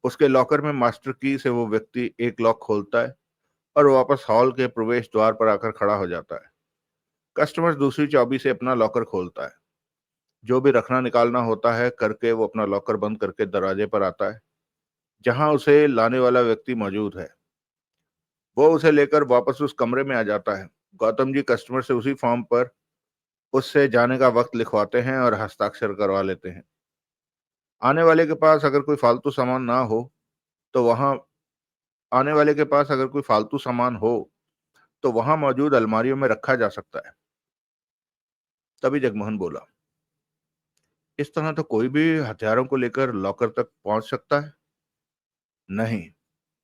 A: उसके लॉकर में मास्टर की से वो व्यक्ति एक लॉक खोलता है और वापस हॉल के प्रवेश द्वार पर आकर खड़ा हो जाता है। कस्टमर दूसरी चाबी से अपना लॉकर खोलता है। जो भी रखना निकालना होता है करके वो अपना लॉकर बंद करके दरवाजे पर आता है, जहां उसे लाने वाला व्यक्ति मौजूद है। वो उसे लेकर वापस उस कमरे में आ जाता है। गौतम जी कस्टमर से उसी फॉर्म पर उससे जाने का वक्त लिखवाते हैं और हस्ताक्षर करवा लेते हैं। आने वाले के पास अगर कोई फालतू सामान ना हो तो वहां आने वाले के पास अगर कोई फालतू सामान हो तो वहां मौजूद अलमारियों में रखा जा सकता है। तभी जगमोहन बोला, इस तरह तो कोई भी हथियारों को लेकर लॉकर तक पहुंच सकता है। नहीं।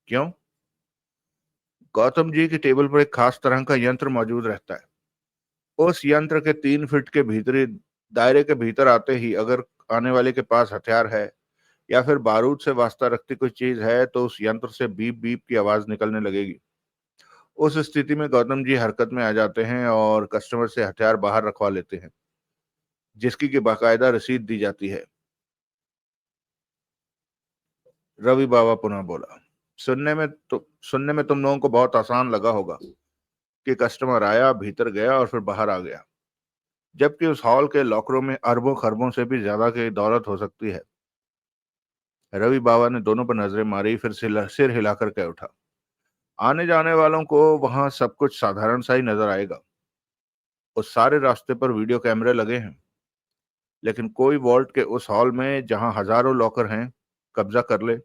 A: क्यों? गौतम जी की टेबल पर एक खास तरह का यंत्र मौजूद रहता है। उस यंत्र के 3 फीट के भीतरी दायरे के भीतर आते ही अगर आने वाले के पास हथियार है या फिर बारूद से वास्ता रखती कोई चीज है, तो उस यंत्र से बीप बीप की आवाज निकलने लगेगी। उस स्थिति में गौतम जी हरकत में आ जाते हैं और कस्टमर से हथियार बाहर रखवा लेते हैं, जिसकी की बाकायदा रसीद दी जाती है। रवि बाबा पुनः बोला, सुनने में तुम लोगों को बहुत आसान लगा होगा कि कस्टमर आया, भीतर गया और फिर बाहर आ गया, जबकि उस हॉल के लॉकरों में अरबों खरबों से भी ज्यादा की दौलत हो सकती है। रवि बाबा ने दोनों पर नजरें मारी, फिर सिर हिलाकर कह उठा, आने जाने वालों को वहां सब कुछ साधारण सा ही नजर आएगा। उस सारे रास्ते पर वीडियो कैमरे लगे हैं, लेकिन कोई वॉल्ट के उस हॉल में जहां हजारों लॉकर हैं कब्जा कर ले,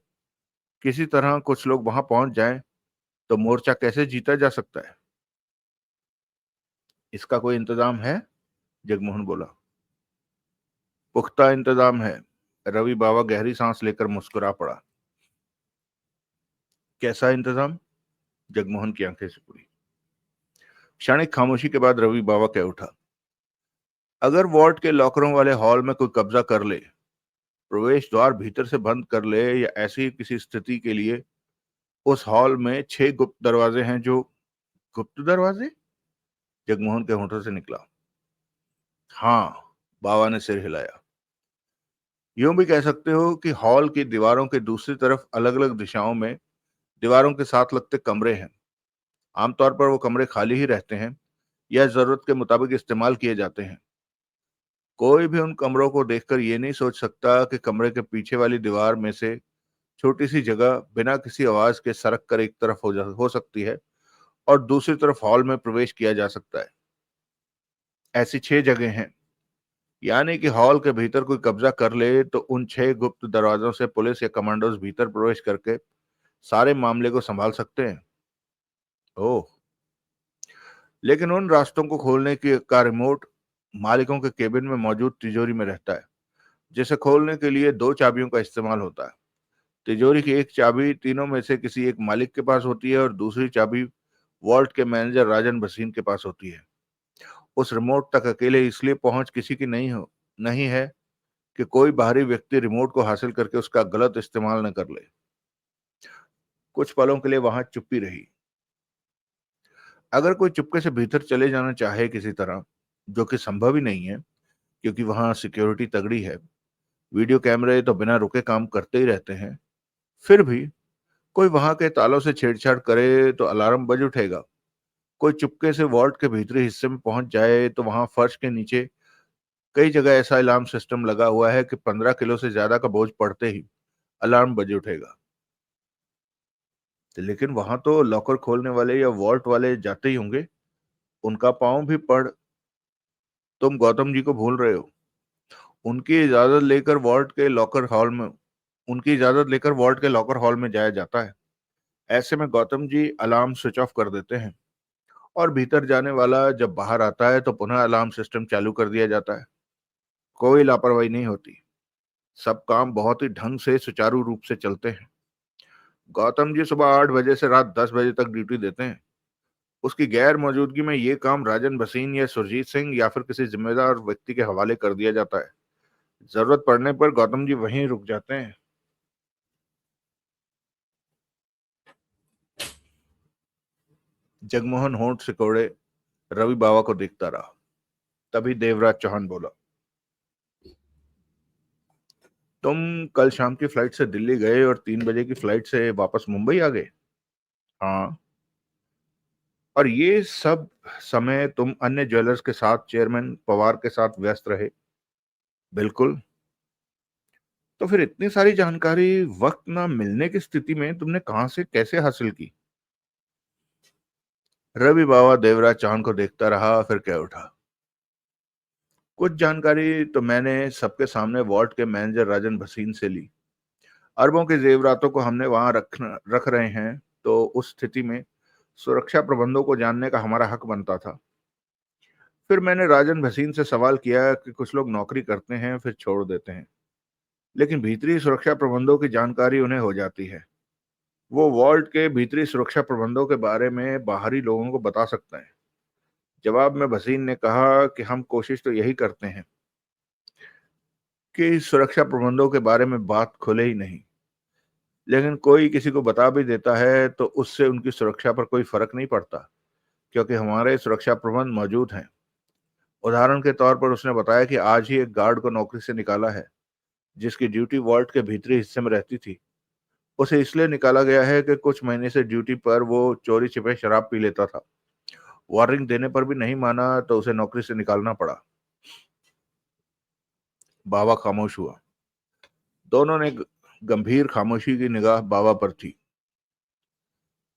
A: किसी तरह कुछ लोग वहां पहुंच जाएं, तो मोर्चा कैसे जीता जा सकता है? इसका कोई इंतजाम है? जगमोहन बोला। पुख्ता इंतजाम है। रवि बाबा गहरी सांस लेकर मुस्कुरा पड़ा। कैसा इंतजाम? जगमोहन की आंखें सिकुड़ी। क्षणिक खामोशी के बाद रवि बाबा कह उठा, अगर वार्ड के लॉकरों वाले हॉल में कोई कब्जा कर ले, प्रवेश द्वार भीतर से बंद कर ले, या ऐसी किसी स्थिति के लिए उस हॉल में 6 गुप्त दरवाजे हैं जो। गुप्त दरवाजे? जगमोहन के होठों से निकला। हाँ, बाबा ने सिर हिलाया। यूं भी कह सकते हो कि हॉल की दीवारों के दूसरी तरफ अलग अलग दिशाओं में दीवारों के साथ लगते कमरे हैं। आमतौर पर वो कमरे खाली ही रहते हैं या जरूरत के मुताबिक इस्तेमाल किए जाते हैं। कोई भी उन कमरों को देखकर ये नहीं सोच सकता कि कमरे के पीछे वाली दीवार में से छोटी सी जगह बिना किसी आवाज के सरक कर एक तरफ हो सकती है और दूसरी तरफ हॉल में प्रवेश किया जा सकता है। ऐसी 6 जगह हैं, यानी कि हॉल के भीतर कोई कब्जा कर ले तो उन 6 गुप्त दरवाजों से पुलिस या कमांडोज भीतर प्रवेश करके सारे मामले को संभाल सकते हैं। ओह, लेकिन उन रास्तों को खोलने की का रिमोट मालिकों के केबिन में मौजूद तिजोरी में रहता है, जिसे खोलने के लिए 2 चाबियों का इस्तेमाल होता है। तिजोरी की एक चाबी तीनों में से किसी एक मालिक के पास होती है और दूसरी चाबी वॉल्ट के मैनेजर राजन भसीन के पास होती है। उस रिमोट तक अकेले इसलिए पहुंच किसी की नहीं है कि कोई बाहरी व्यक्ति रिमोट को हासिल करके उसका गलत इस्तेमाल न कर ले। कुछ पलों के लिए वहां चुप्पी रही। अगर कोई चुपके से भीतर चले जाना चाहे किसी तरह, जो कि संभव ही नहीं है क्योंकि वहां सिक्योरिटी तगड़ी है, वीडियो कैमरे तो बिना रुके काम करते ही रहते हैं, फिर भी कोई वहां के तालों से छेड़छाड़ करे तो अलार्म बज उठेगा। कोई चुपके से वॉल्ट के भीतरी हिस्से में पहुंच जाए तो वहां फर्श के नीचे कई जगह ऐसा अलार्म सिस्टम लगा हुआ है कि 15 किलो से ज्यादा का बोझ पड़ते ही अलार्म बज उठेगा। लेकिन वहां तो लॉकर खोलने वाले या वॉल्ट वाले जाते ही होंगे, उनका पांव भी पड़। तुम गौतम जी को भूल रहे हो। उनकी इजाजत लेकर वॉल्ट के लॉकर हॉल में उनकी इजाजत लेकर वॉल्ट के लॉकर हॉल में जाया जाता है। ऐसे में Gautam ji alarm switch off कर देते हैं और भीतर जाने वाला जब बाहर आता है तो पुनः अलार्म सिस्टम चालू कर दिया जाता है। कोई लापरवाही नहीं होती। सब काम बहुत ही ढंग से सुचारू रूप से चलते हैं। गौतम जी सुबह 8 बजे से रात 10 बजे तक ड्यूटी देते हैं। उसकी गैर मौजूदगी में ये काम राजन भसीन या सुरजीत सिंह या फिर किसी जिम्मेदार व्यक्ति के हवाले कर दिया जाता है। जरूरत पड़ने पर गौतम जी वहीं रुक जाते हैं। जगमोहन होंठ सिकोड़े रवि बाबा को देखता रहा। तभी देवराज चौहान बोला, तुम कल शाम की फ्लाइट से दिल्ली गए और 3 बजे की फ्लाइट से वापस मुंबई आ गए? हाँ। और ये सब समय तुम अन्य ज्वेलर्स के साथ चेयरमैन पवार के साथ व्यस्त रहे? बिल्कुल। तो फिर इतनी सारी जानकारी वक्त ना मिलने की स्थिति में तुमने कहां से कैसे हासिल की? रवि बाबा देवराज चौहान को देखता रहा, फिर कह उठा, कुछ जानकारी तो मैंने सबके सामने वॉर्ड के मैनेजर राजन भसीन से ली। अरबों के जेवरातों को हमने वहां रख रहे हैं, तो उस स्थिति में सुरक्षा प्रबंधों को जानने का हमारा हक बनता था। फिर मैंने राजन भसीन से सवाल किया कि कुछ लोग नौकरी करते हैं फिर छोड़ देते हैं, लेकिन भीतरी सुरक्षा प्रबंधों की जानकारी उन्हें हो जाती है। वो वॉल्ट के भीतरी सुरक्षा प्रबंधों के बारे में बाहरी लोगों को बता सकते हैं। जवाब में भसीन ने कहा कि हम कोशिश तो यही करते हैं कि सुरक्षा प्रबंधों के बारे में बात खुले ही नहीं, लेकिन कोई किसी को बता भी देता है तो उससे उनकी सुरक्षा पर कोई फर्क नहीं पड़ता, क्योंकि हमारे सुरक्षा प्रबंध मौजूद हैं। उदाहरण के तौर पर उसने बताया कि आज ही एक गार्ड को नौकरी से निकाला है, जिसकी ड्यूटी वॉल्ट के भीतरी हिस्से में रहती थी। उसे इसलिए निकाला गया है कि कुछ महीने से ड्यूटी पर वो चोरी छिपे शराब पी लेता था। वार्निंग देने पर भी नहीं माना तो उसे नौकरी से निकालना पड़ा। बाबा खामोश हुआ। दोनों ने गंभीर खामोशी की निगाह बाबा पर थी।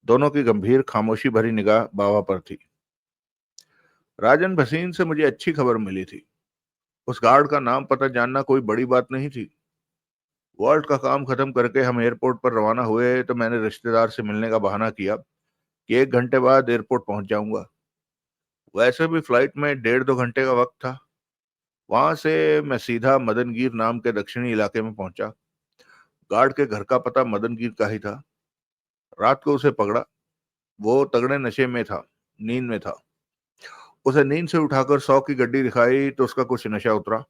A: दोनों की गंभीर खामोशी भरी निगाह बाबा पर थी। राजन भसीन से मुझे अच्छी खबर मिली थी। उस गार्ड का नाम पता जानना कोई बड़ी बात नहीं थी। वॉल्ट का काम खत्म करके हम एयरपोर्ट पर रवाना हुए तो मैंने रिश्तेदार से मिलने का बहाना किया कि 1 घंटे बाद एयरपोर्ट पहुंच जाऊंगा। वैसे भी फ्लाइट में 1.5-2 घंटे का वक्त था। वहां से मैं सीधा मदनगीर नाम के दक्षिणी इलाके में पहुंचा। गार्ड के घर का पता मदनगीर का ही था। रात को उसे पकड़ा। वो तगड़े नशे में था, नींद में था। उसे नींद से उठाकर 100 की गड्डी दिखाई तो उसका कुछ नशा उतरा,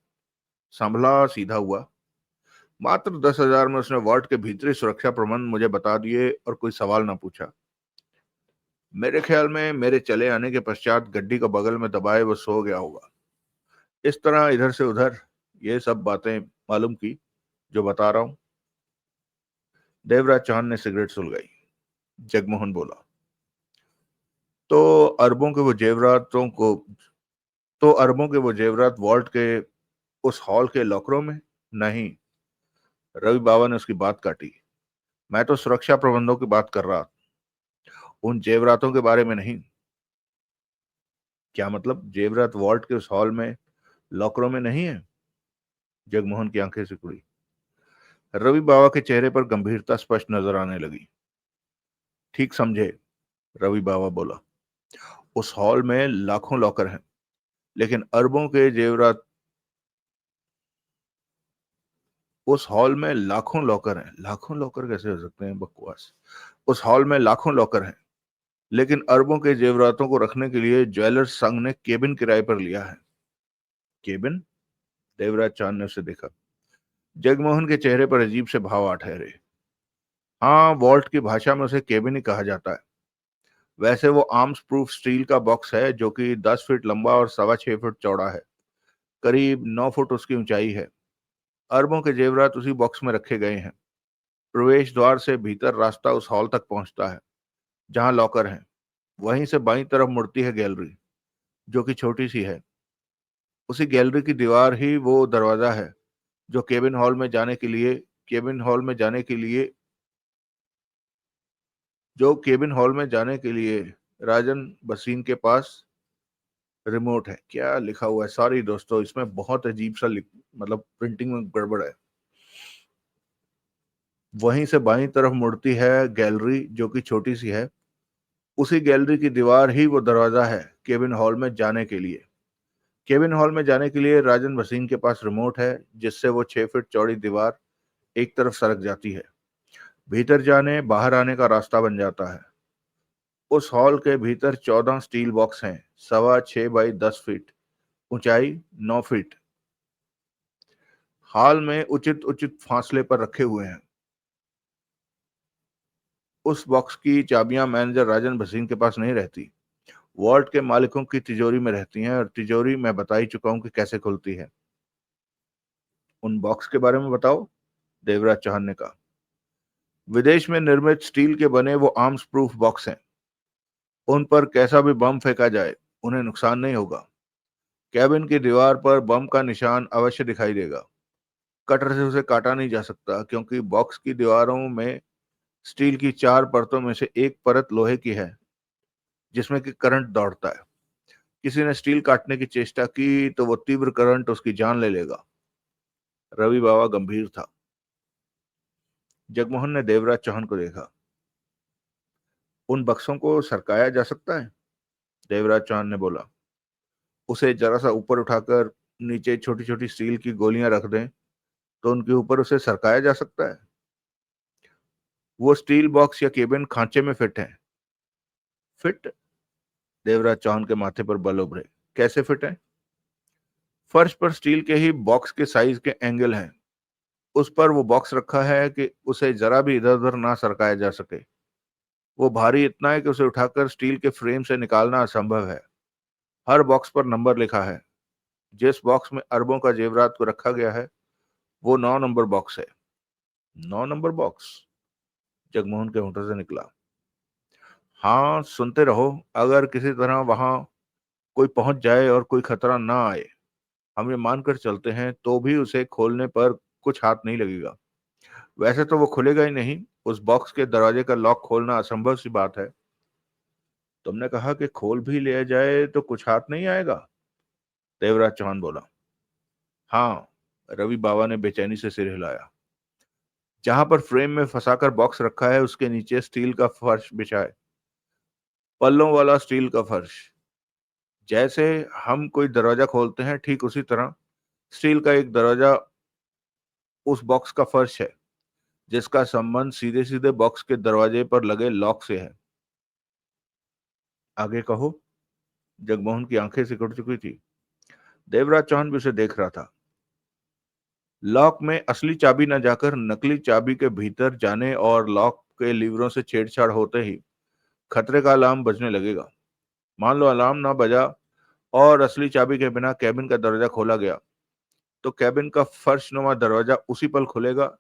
A: संभला, सीधा हुआ। मात्र 10,000 में उसने वार्ड के भीतरी सुरक्षा प्रबंध मुझे बता दिए और कोई सवाल ना पूछा। मेरे ख्याल में मेरे चले आने के पश्चात गड्डी को बगल में दबाए वो सो गया होगा। इस तरह इधर से उधर ये सब बातें मालूम की जो बता रहा हूं। देवराज चौहान ने सिगरेट सुलगाई। जगमोहन बोला, तो अरबों के वो जेवरातों को तो अरबों के वो जेवरात वॉल्ट के उस हॉल के लॉकरों में? नहीं। रवि बाबा ने उसकी बात काटी। मैं तो सुरक्षा प्रबंधों की बात कर रहा, उन जेवरातों के बारे में नहीं। क्या मतलब? जेवरात वॉल्ट के उस हॉल में लॉकरों में नहीं है? जगमोहन की आंखें सिकुड़ी। रवि बाबा के चेहरे पर गंभीरता स्पष्ट नजर आने लगी। ठीक समझे, रवि बाबा बोला, उस हॉल में लाखों लॉकर हैं, लेकिन अरबों के जेवरात उस हॉल में लाखों लॉकर हैं। लाखों लॉकर कैसे हो सकते हैं? बकवास। उस हॉल में लाखों लॉकर हैं, लेकिन अरबों के जेवरातों को रखने के लिए ज्वेलर्स संघ ने केबिन किराए पर लिया है। केबिन? देवराज चांद ने उसे देखा। जगमोहन के चेहरे पर अजीब से भाव आ ठहरे। हाँ, वॉल्ट की भाषा में उसे केबिन ही कहा जाता है। वैसे वो आर्म्स प्रूफ स्टील का बॉक्स है जो कि 10 फीट लंबा और 6.25 फीट चौड़ा है। करीब 9 फुट उसकी ऊंचाई है। अरबों के जेवरात उसी बॉक्स में रखे गए हैं। प्रवेश द्वार से भीतर रास्ता उस हॉल तक पहुंचता है जहां लॉकर है। वहीं से बाईं तरफ मुड़ती है गैलरी, जो कि छोटी सी है। उसी गैलरी की दीवार ही वो दरवाजा है जो केबिन हॉल में जाने के लिए राजन बसीन के पास रिमोट है। क्या लिखा हुआ है? सॉरी दोस्तों, इसमें बहुत अजीब सा मतलब प्रिंटिंग में गड़बड़ है। वहीं से बाईं तरफ मुड़ती है गैलरी जो कि छोटी सी है। उसी गैलरी की दीवार ही वो दरवाजा है केबिन हॉल में जाने के लिए। केबिन हॉल में जाने के लिए राजन भसीन के पास रिमोट है, जिससे वो 6 फीट चौड़ी दीवार एक तरफ सरक जाती है। भीतर जाने बाहर आने का रास्ता बन जाता है। उस हॉल के भीतर 14 स्टील बॉक्स हैं, 6.25 बाई 10 फीट, ऊंचाई 9 फीट। हॉल में उचित उचित फासले पर रखे हुए हैं। उस बॉक्स की चाबियां मैनेजर राजन भसीन के पास नहीं रहती, वॉल्ट के मालिकों की तिजोरी में रहती हैं, और तिजोरी मैं बता ही चुका हूं कि कैसे खुलती है। उन बॉक्स के बारे में बताओ, देवराज चौहान ने कहा। विदेश में निर्मित स्टील के बने वो आर्म्स प्रूफ बॉक्स हैं। उन पर कैसा भी बम फेंका जाए उन्हें नुकसान नहीं होगा। कैबिन की दीवार पर बम का निशान अवश्य दिखाई देगा। कटर से उसे काटा नहीं जा सकता क्योंकि बॉक्स की दीवारों में स्टील की 4 परतों में से एक परत लोहे की है जिसमें कि करंट दौड़ता है। किसी ने स्टील काटने की चेष्टा की तो वो तीव्र करंट उसकी जान ले लेगा। रवि बाबा गंभीर था। जगमोहन ने देवराज चौहान को देखा। उन बक्सों को सरकाया जा सकता है? देवराज चौहान ने बोला। उसे जरा सा ऊपर उठाकर नीचे छोटी छोटी स्टील की गोलियां रख दें तो उनके ऊपर उसे सरकाया जा सकता है। वो स्टील बॉक्स या केबिन खांचे में फिट है। फिट? देवराज चौहान के माथे पर बल उभरे। कैसे फिट है? फर्श पर स्टील के ही बॉक्स के साइज के एंगल हैं। उस पर वो बॉक्स रखा है कि उसे जरा भी इधर उधर ना सरकाया जा सके। वो भारी इतना है कि उसे उठाकर स्टील के फ्रेम से निकालना असंभव है। हर बॉक्स पर नंबर लिखा है। जिस बॉक्स में अरबों का जेवरात को रखा गया है वो 9 नंबर बॉक्स है। 9 नंबर बॉक्स? जगमोहन के होठों से निकला। हाँ, सुनते रहो। अगर किसी तरह वहां कोई पहुंच जाए और कोई खतरा ना आए, हम ये मानकर चलते हैं, तो भी उसे खोलने पर कुछ हाथ नहीं लगेगा। वैसे तो वो खुलेगा ही नहीं। उस बॉक्स के दरवाजे का लॉक खोलना असंभव सी बात है। तुमने कहा कि खोल भी लिया जाए तो कुछ हाथ नहीं आएगा? देवराज चौहान बोला। हाँ, रवि बाबा ने बेचैनी से सिर हिलाया। जहां पर फ्रेम में फंसाकर बॉक्स रखा है उसके नीचे स्टील का फर्श बिछा है, पल्लों वाला स्टील का फर्श। जैसे हम कोई दरवाजा खोलते हैं ठीक उसी तरह स्टील का एक दरवाजा उस बॉक्स का फर्श है जिसका संबंध सीधे सीधे बॉक्स के दरवाजे पर लगे लॉक से है। आगे कहो। जगमोहन की आंखें सिकुड़ चुकी थी। देवराज चौहान भी उसे देख रहा था। लॉक में असली चाबी न जाकर नकली चाबी के भीतर जाने और लॉक के लीवरों से छेड़छाड़ होते ही खतरे का अलार्म बजने लगेगा। मान लो अलार्म ना बजा और असली चाबी के बिना कैबिन का दरवाजा खोला गया, तो कैबिन का फर्शनुमा दरवाजा उसी पल खुलेगा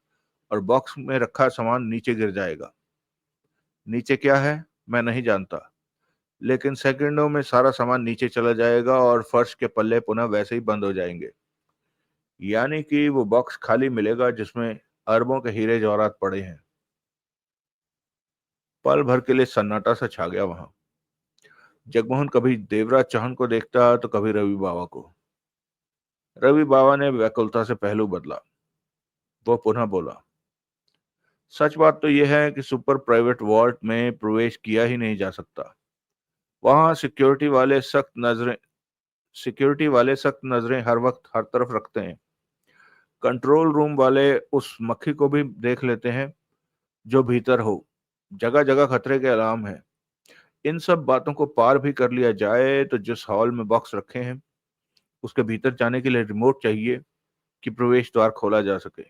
A: और बॉक्स में रखा सामान नीचे गिर जाएगा। नीचे क्या है मैं नहीं जानता, लेकिन सेकंडों में सारा सामान नीचे चला जाएगा और फर्श के पल्ले पुनः वैसे ही बंद हो जाएंगे। यानी कि वो बॉक्स खाली मिलेगा जिसमें अरबों के हीरे जवाहरात पड़े हैं। पल भर के लिए सन्नाटा सा छा गया वहां। जगमोहन कभी देवराज चौहान को देखता तो कभी रवि बाबा को। रवि बाबा ने व्याकुलता से पहलू बदला। वो पुनः बोला, सच बात तो यह है कि सुपर प्राइवेट वॉल्ट में प्रवेश किया ही नहीं जा सकता। वहां सिक्योरिटी वाले सख्त नजरें हर वक्त हर तरफ रखते हैं। कंट्रोल रूम वाले उस मक्खी को भी देख लेते हैं जो भीतर हो। जगह जगह खतरे के अलार्म है। इन सब बातों को पार भी कर लिया जाए तो जिस हॉल में बॉक्स रखे हैं उसके भीतर जाने के लिए रिमोट चाहिए कि प्रवेश द्वार खोला जा सके,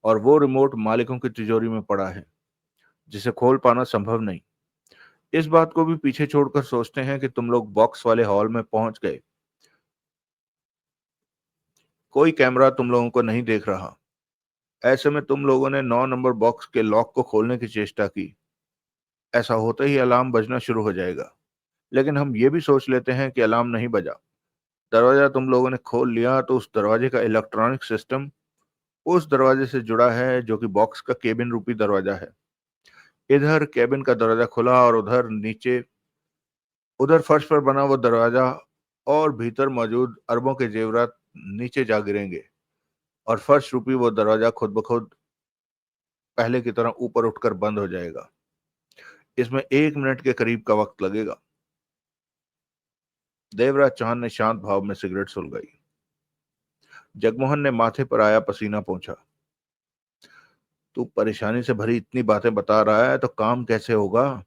A: और वो रिमोट मालिकों की तिजोरी में पड़ा है जिसे खोल पाना संभव नहीं। इस बात को भी पीछे छोड़कर सोचते हैं कि तुम लोग बॉक्स वाले हॉल में पहुंच गए। कोई कैमरा तुम लोगों को नहीं देख रहा। ऐसे में तुम लोगों ने 9 नंबर बॉक्स के लॉक को खोलने की चेष्टा की। ऐसा होते ही अलार्म बजना शुरू हो जाएगा। लेकिन हम ये भी सोच लेते हैं कि अलार्म नहीं बजा, दरवाजा तुम लोगों ने खोल लिया, तो उस दरवाजे का इलेक्ट्रॉनिक सिस्टम उस दरवाजे से जुड़ा है जो कि बॉक्स का केबिन रूपी दरवाजा है। इधर केबिन का दरवाजा खुला और उधर फर्श पर बना वो दरवाजा और भीतर मौजूद अरबों के जेवरात नीचे जा गिरेंगे और फर्श रूपी वो दरवाजा खुद ब खुद पहले की तरह ऊपर उठकर बंद हो जाएगा। इसमें 1 मिनट के करीब का वक्त लगेगा। देवराज चौहान ने शांत भाव में सिगरेट सुलगाई। जगमोहन ने माथे पर आया पसीना पोंछा। तू परेशानी से भरी इतनी बातें बता रहा है तो काम कैसे होगा?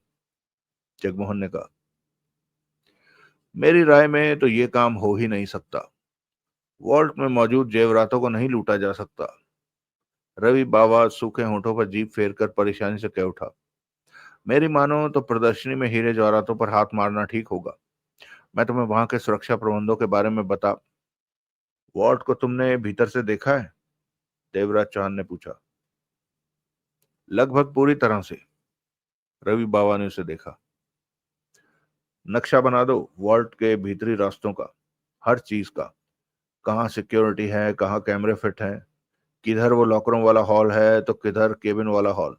A: जगमोहन ने कहा। मेरी राय में तो ये काम हो ही नहीं सकता। वॉल्ट में मौजूद जेवरातों को नहीं लूटा जा सकता। रवि बाबा सूखे होंठों पर जीभ फेर कर परेशानी से कह उठा। मेरी मानो तो प्रदर्शनी में हीरे जवाहरातों पर हाथ मारना ठीक होगा। मैं तुम्हें वहां के सुरक्षा प्रबंधों के बारे में बता। वॉल्ट को तुमने भीतर से देखा है? देवराज चौहान ने पूछा। लगभग पूरी तरह से। रवि बाबा ने उसे देखा। नक्शा बना दो वॉल्ट के भीतरी रास्तों का, हर चीज का। कहाँ सिक्योरिटी है, कहाँ कैमरे फिट हैं, किधर वो लॉकरों वाला हॉल है तो किधर केबिन वाला हॉल।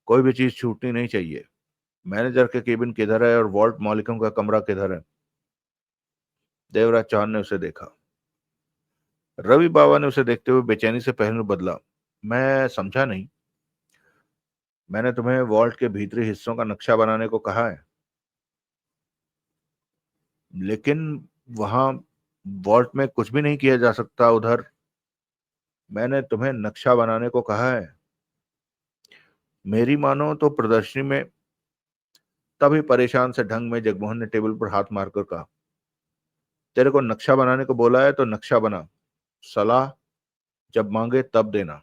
A: कोई भी चीज छूटनी नहीं चाहिए। मैनेजर के केबिन किधर है और वॉल्ट मालिकों का कमरा किधर है? देवराज चौहान ने उसे देखा। रवि बाबा ने उसे देखते हुए बेचैनी से पहलू बदला। मैं समझा नहीं। मैंने तुम्हें वॉल्ट के भीतरी हिस्सों का नक्शा बनाने को कहा है, लेकिन वहां वॉल्ट में कुछ भी नहीं किया जा सकता। उधर मैंने तुम्हें नक्शा बनाने को कहा है। मेरी मानो तो प्रदर्शनी में। तभी परेशान से ढंग में जगमोहन ने टेबल पर हाथ मारकर कहा, तेरे को नक्शा बनाने को बोला है तो नक्शा बना। सलाह जब मांगे तब देना।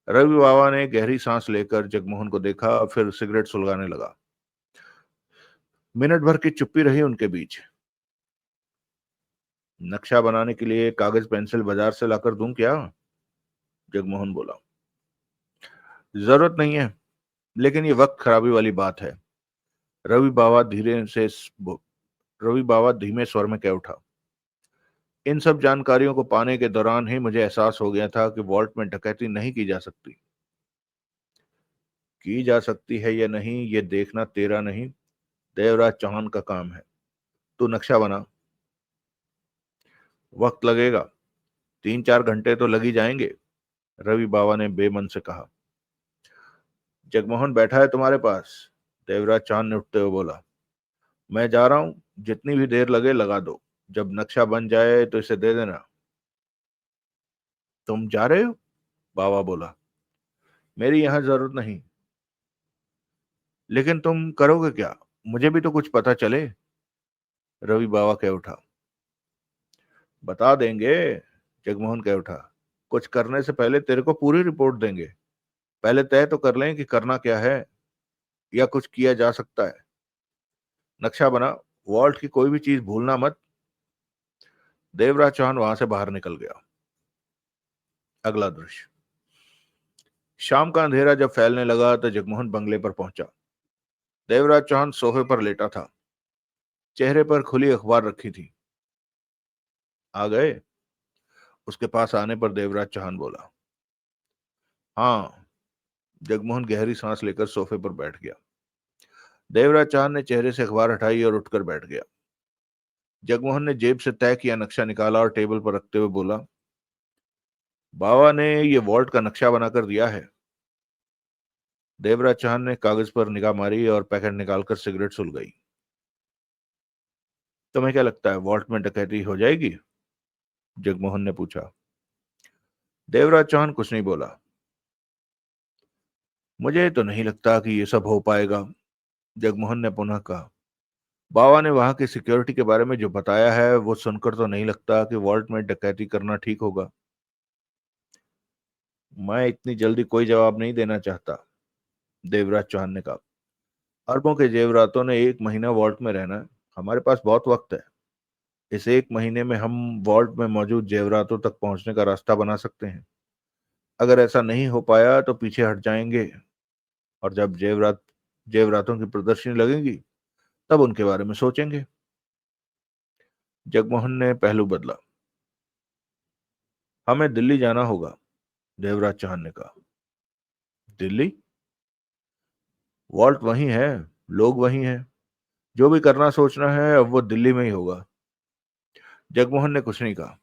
A: रवि बाबा ने गहरी सांस लेकर जगमोहन को देखा, फिर सिगरेट सुलगाने लगा। मिनट भर की चुप्पी रही उनके बीच। नक्शा बनाने के लिए कागज पेंसिल बाजार से लाकर दूं क्या? जगमोहन बोला। जरूरत नहीं है, लेकिन ये वक्त खराबी वाली बात है। रवि बाबा धीरे से रवि बाबा धीमे स्वर में कह उठा। इन सब जानकारियों को पाने के दौरान ही मुझे एहसास हो गया था कि वॉल्ट में डकैती नहीं की जा सकती। की जा सकती है या नहीं ये देखना तेरा नहीं, देवराज चौहान का काम है। तू नक्शा बना। वक्त लगेगा, 3-4 घंटे तो लग ही जाएंगे, रवि बाबा ने बेमन से कहा। जगमोहन बैठा है तुम्हारे पास? देवराज चौहान ने उठते हुए बोला। मैं जा रहा हूं, जितनी भी देर लगे लगा दो। जब नक्शा बन जाए तो इसे दे देना। तुम जा रहे हो? बाबा बोला। मेरी यहां जरूरत नहीं। लेकिन तुम करोगे क्या? मुझे भी तो कुछ पता चले। रवि बाबा कह उठा। बता देंगे। जगमोहन कह उठा। कुछ करने से पहले तेरे को पूरी रिपोर्ट देंगे। पहले तय तो कर लें कि करना क्या है या कुछ किया जा सकता है। नक्शा बना। वॉल्ट की कोई भी चीज भूलना मत। देवराज चौहान वहां से बाहर निकल गया। अगला दृश्य। शाम का अंधेरा जब फैलने लगा तो जगमोहन बंगले पर पहुंचा। देवराज चौहान सोफे पर लेटा था। चेहरे पर खुली अखबार रखी थी। आ गए? उसके पास आने पर देवराज चौहान बोला। हाँ। जगमोहन गहरी सांस लेकर सोफे पर बैठ गया। देवराज चौहान ने चेहरे से अखबार हटाई और उठकर बैठ गया। जगमोहन ने जेब से तय किया नक्शा निकाला और टेबल पर रखते हुए बोला। बाबा ने ये वॉल्ट का नक्शा बनाकर दिया है। देवराज चौहान ने कागज पर निगाह मारी और पैकेट निकालकर सिगरेट सुलगाई। तुम्हें क्या लगता है वॉल्ट में डकैती हो जाएगी? जगमोहन ने पूछा। देवराज चौहान कुछ नहीं बोला। मुझे तो नहीं लगता कि ये सब हो पाएगा। जगमोहन ने पुनः कहा। बाबा ने वहां की सिक्योरिटी के बारे में जो बताया है वो सुनकर तो नहीं लगता कि वॉल्ट में डकैती करना ठीक होगा। मैं इतनी जल्दी कोई जवाब नहीं देना चाहता। देवराज चौहान ने कहा। अरबों के जेवरातों ने 1 महीना वॉल्ट में रहना है। हमारे पास बहुत वक्त है। इस 1 महीने में हम वॉल्ट में मौजूद जेवरातों तक पहुंचने का रास्ता बना सकते हैं। अगर ऐसा नहीं हो पाया तो पीछे हट जाएंगे और जब जेवरातों की प्रदर्शनी लगेगी तब उनके बारे में सोचेंगे। जगमोहन ने पहलू बदला। हमें दिल्ली जाना होगा। देवराज चौहान ने कहा। दिल्ली? वॉल्ट वहीं है। लोग वहीं हैं। जो भी करना सोचना है अब वो दिल्ली में ही होगा। जगमोहन ने कुछ नहीं कहा।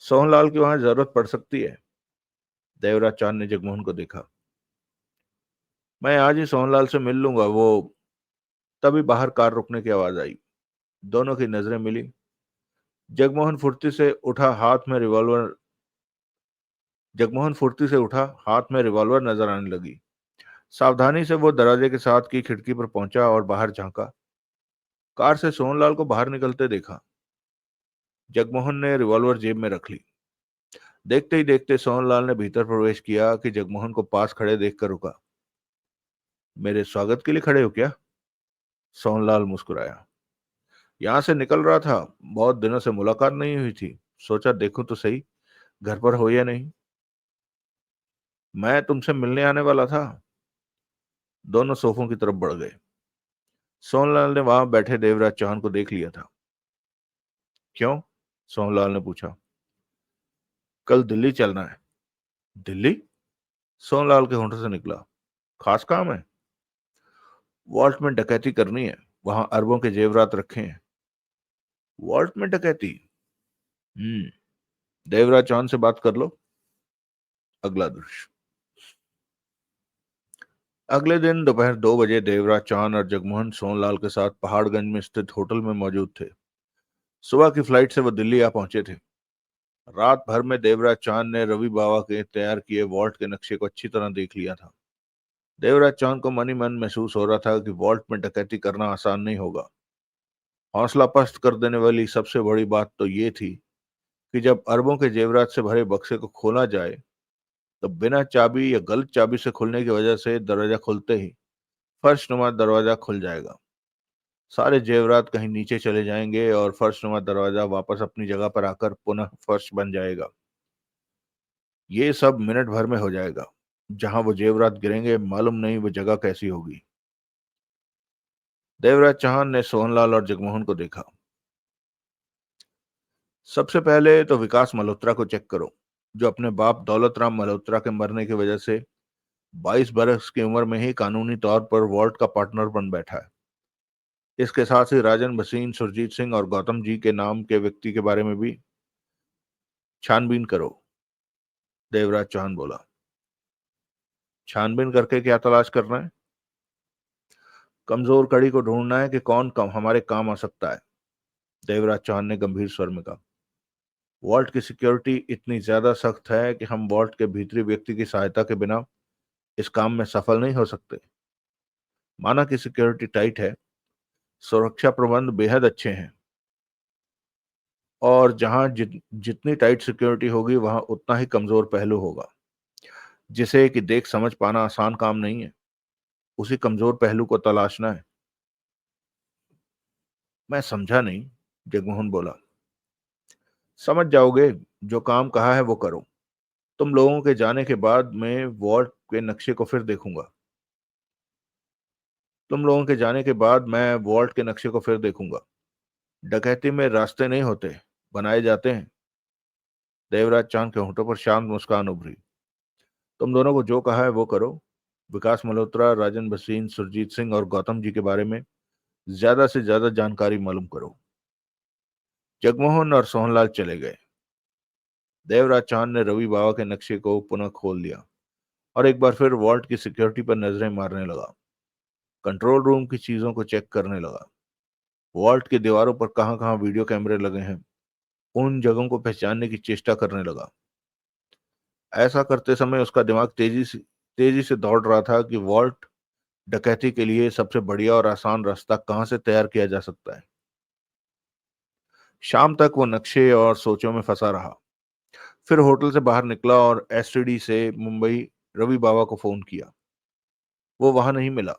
A: सोहनलाल की वहां जरूरत पड़ सकती है। देवराज चांद ने जगमोहन को देखा। मैं आज ही सोहनलाल से मिल लूंगा। वो तभी बाहर कार रुकने की आवाज आई। दोनों की नजरें मिली। जगमोहन फुर्ती से उठा हाथ में रिवॉल्वर जगमोहन फुर्ती से उठा हाथ में रिवॉल्वर नजर आने लगी। सावधानी से वो दरवाजे के साथ की खिड़की पर पहुंचा और बाहर झांका। कार से सोहनलाल को बाहर निकलते देखा। जगमोहन ने रिवॉल्वर जेब में रख ली। देखते ही देखते सोहनलाल ने भीतर प्रवेश किया कि जगमोहन को पास खड़े देखकर रुका। मेरे स्वागत के लिए खड़े हो क्या? सोहनलाल मुस्कुराया। यहां से निकल रहा था। बहुत दिनों से मुलाकात नहीं हुई थी। सोचा देखूं तो सही घर पर हो या नहीं। मैं तुमसे मिलने आने वाला था। दोनों सोफों की तरफ बढ़ गए। सोहनलाल ने वहां बैठे देवराज चौहान को देख लिया था। क्यों? सोहनलाल ने पूछा। कल दिल्ली चलना है। दिल्ली? सोहनलाल के होंठों से निकला। खास काम है? वॉल्ट में डकैती करनी है। वहां अरबों के जेवरात रखे हैं। वॉल्ट में डकैती? देवराज चौहान से बात कर लो। अगला दृश्य। अगले दिन दोपहर 2 बजे देवराज चौहान और जगमोहन सोहनलाल के साथ पहाड़गंज में स्थित होटल में मौजूद थे। सुबह की फ्लाइट से वो दिल्ली आ पहुंचे थे। रात भर में देवराज चौहान ने रवि बाबा के तैयार किए वॉल्ट के नक्शे को अच्छी तरह देख लिया था। देवराज चौहान को मन ही मन महसूस हो रहा था कि वॉल्ट में डकैती करना आसान नहीं होगा। हौसला पस्त कर देने वाली सबसे बड़ी बात तो ये थी कि जब अरबों के जेवरात से भरे बक्से को खोला जाए तो बिना चाबी या गलत चाबी से खुलने की वजह से दरवाजा खुलते ही फर्शनुमा दरवाजा खुल जाएगा। सारे जेवरात कहीं नीचे चले जाएंगे और फर्शनुमा दरवाजा वापस अपनी जगह पर आकर पुनः फर्श बन जाएगा। ये सब मिनट भर में हो जाएगा। जहां वो जेवरात गिरेंगे मालूम नहीं वो जगह कैसी होगी। देवराज चौहान ने सोहनलाल और जगमोहन को देखा। सबसे पहले तो विकास मल्होत्रा को चेक करो, जो अपने बाप दौलत राम मल्होत्रा के मरने की वजह से 22 बरस की उम्र में ही कानूनी तौर पर वॉल्ट का पार्टनर बन बैठा है। इसके साथ ही राजन भसीन, सुरजीत सिंह और गौतम जी के नाम के व्यक्ति के बारे में भी छानबीन करो। देवराज चौहान बोला। छानबीन करके क्या तलाश करना है? कमजोर कड़ी को ढूंढना है कि कौन कम हमारे काम आ सकता है। देवराज चौहान ने गंभीर स्वर में कहा। वॉल्ट की सिक्योरिटी इतनी ज्यादा सख्त है कि हम वॉल्ट के भीतरी व्यक्ति की सहायता के बिना इस काम में सफल नहीं हो सकते। माना कि सिक्योरिटी टाइट है, सुरक्षा प्रबंध बेहद अच्छे हैं, और जहां जितनी टाइट सिक्योरिटी होगी वहां उतना ही कमजोर पहलू होगा, जिसे कि देख समझ पाना आसान काम नहीं है। उसी कमजोर पहलू को तलाशना है। मैं समझा नहीं, जगमोहन बोला। समझ जाओगे। जो काम कहा है वो करो। तुम लोगों के जाने के बाद मैं वॉल्ट के नक्शे को फिर देखूंगा। तुम लोगों के जाने के बाद मैं वॉल्ट के नक्शे को फिर देखूंगा। डकैती में रास्ते नहीं होते, बनाए जाते हैं। देवराज चांद के होंठों पर शांत मुस्कान उभरी। तुम दोनों को जो कहा है वो करो। विकास मल्होत्रा, राजन भसीन, सुरजीत सिंह और गौतम जी के बारे में ज्यादा से ज्यादा जानकारी मालूम करो। जगमोहन और सोहनलाल चले गए। देवराज चांद ने रवि बाबा के नक्शे को पुनः खोल दिया और एक बार फिर वॉल्ट की सिक्योरिटी पर नजरें मारने लगा। कंट्रोल रूम की चीजों को चेक करने लगा। वॉल्ट की दीवारों पर कहां कहां वीडियो कैमरे लगे हैं, उन जगहों को पहचानने की चेष्टा करने लगा। ऐसा करते समय उसका दिमाग तेजी से दौड़ रहा था कि वॉल्ट डकैती के लिए सबसे बढ़िया और आसान रास्ता कहां से तैयार किया जा सकता है। शाम तक वो नक्शे और सोचों में फंसा रहा। फिर होटल से बाहर निकला और एसटीडी से मुंबई रवि बाबा को फोन किया। वो वहां नहीं मिला।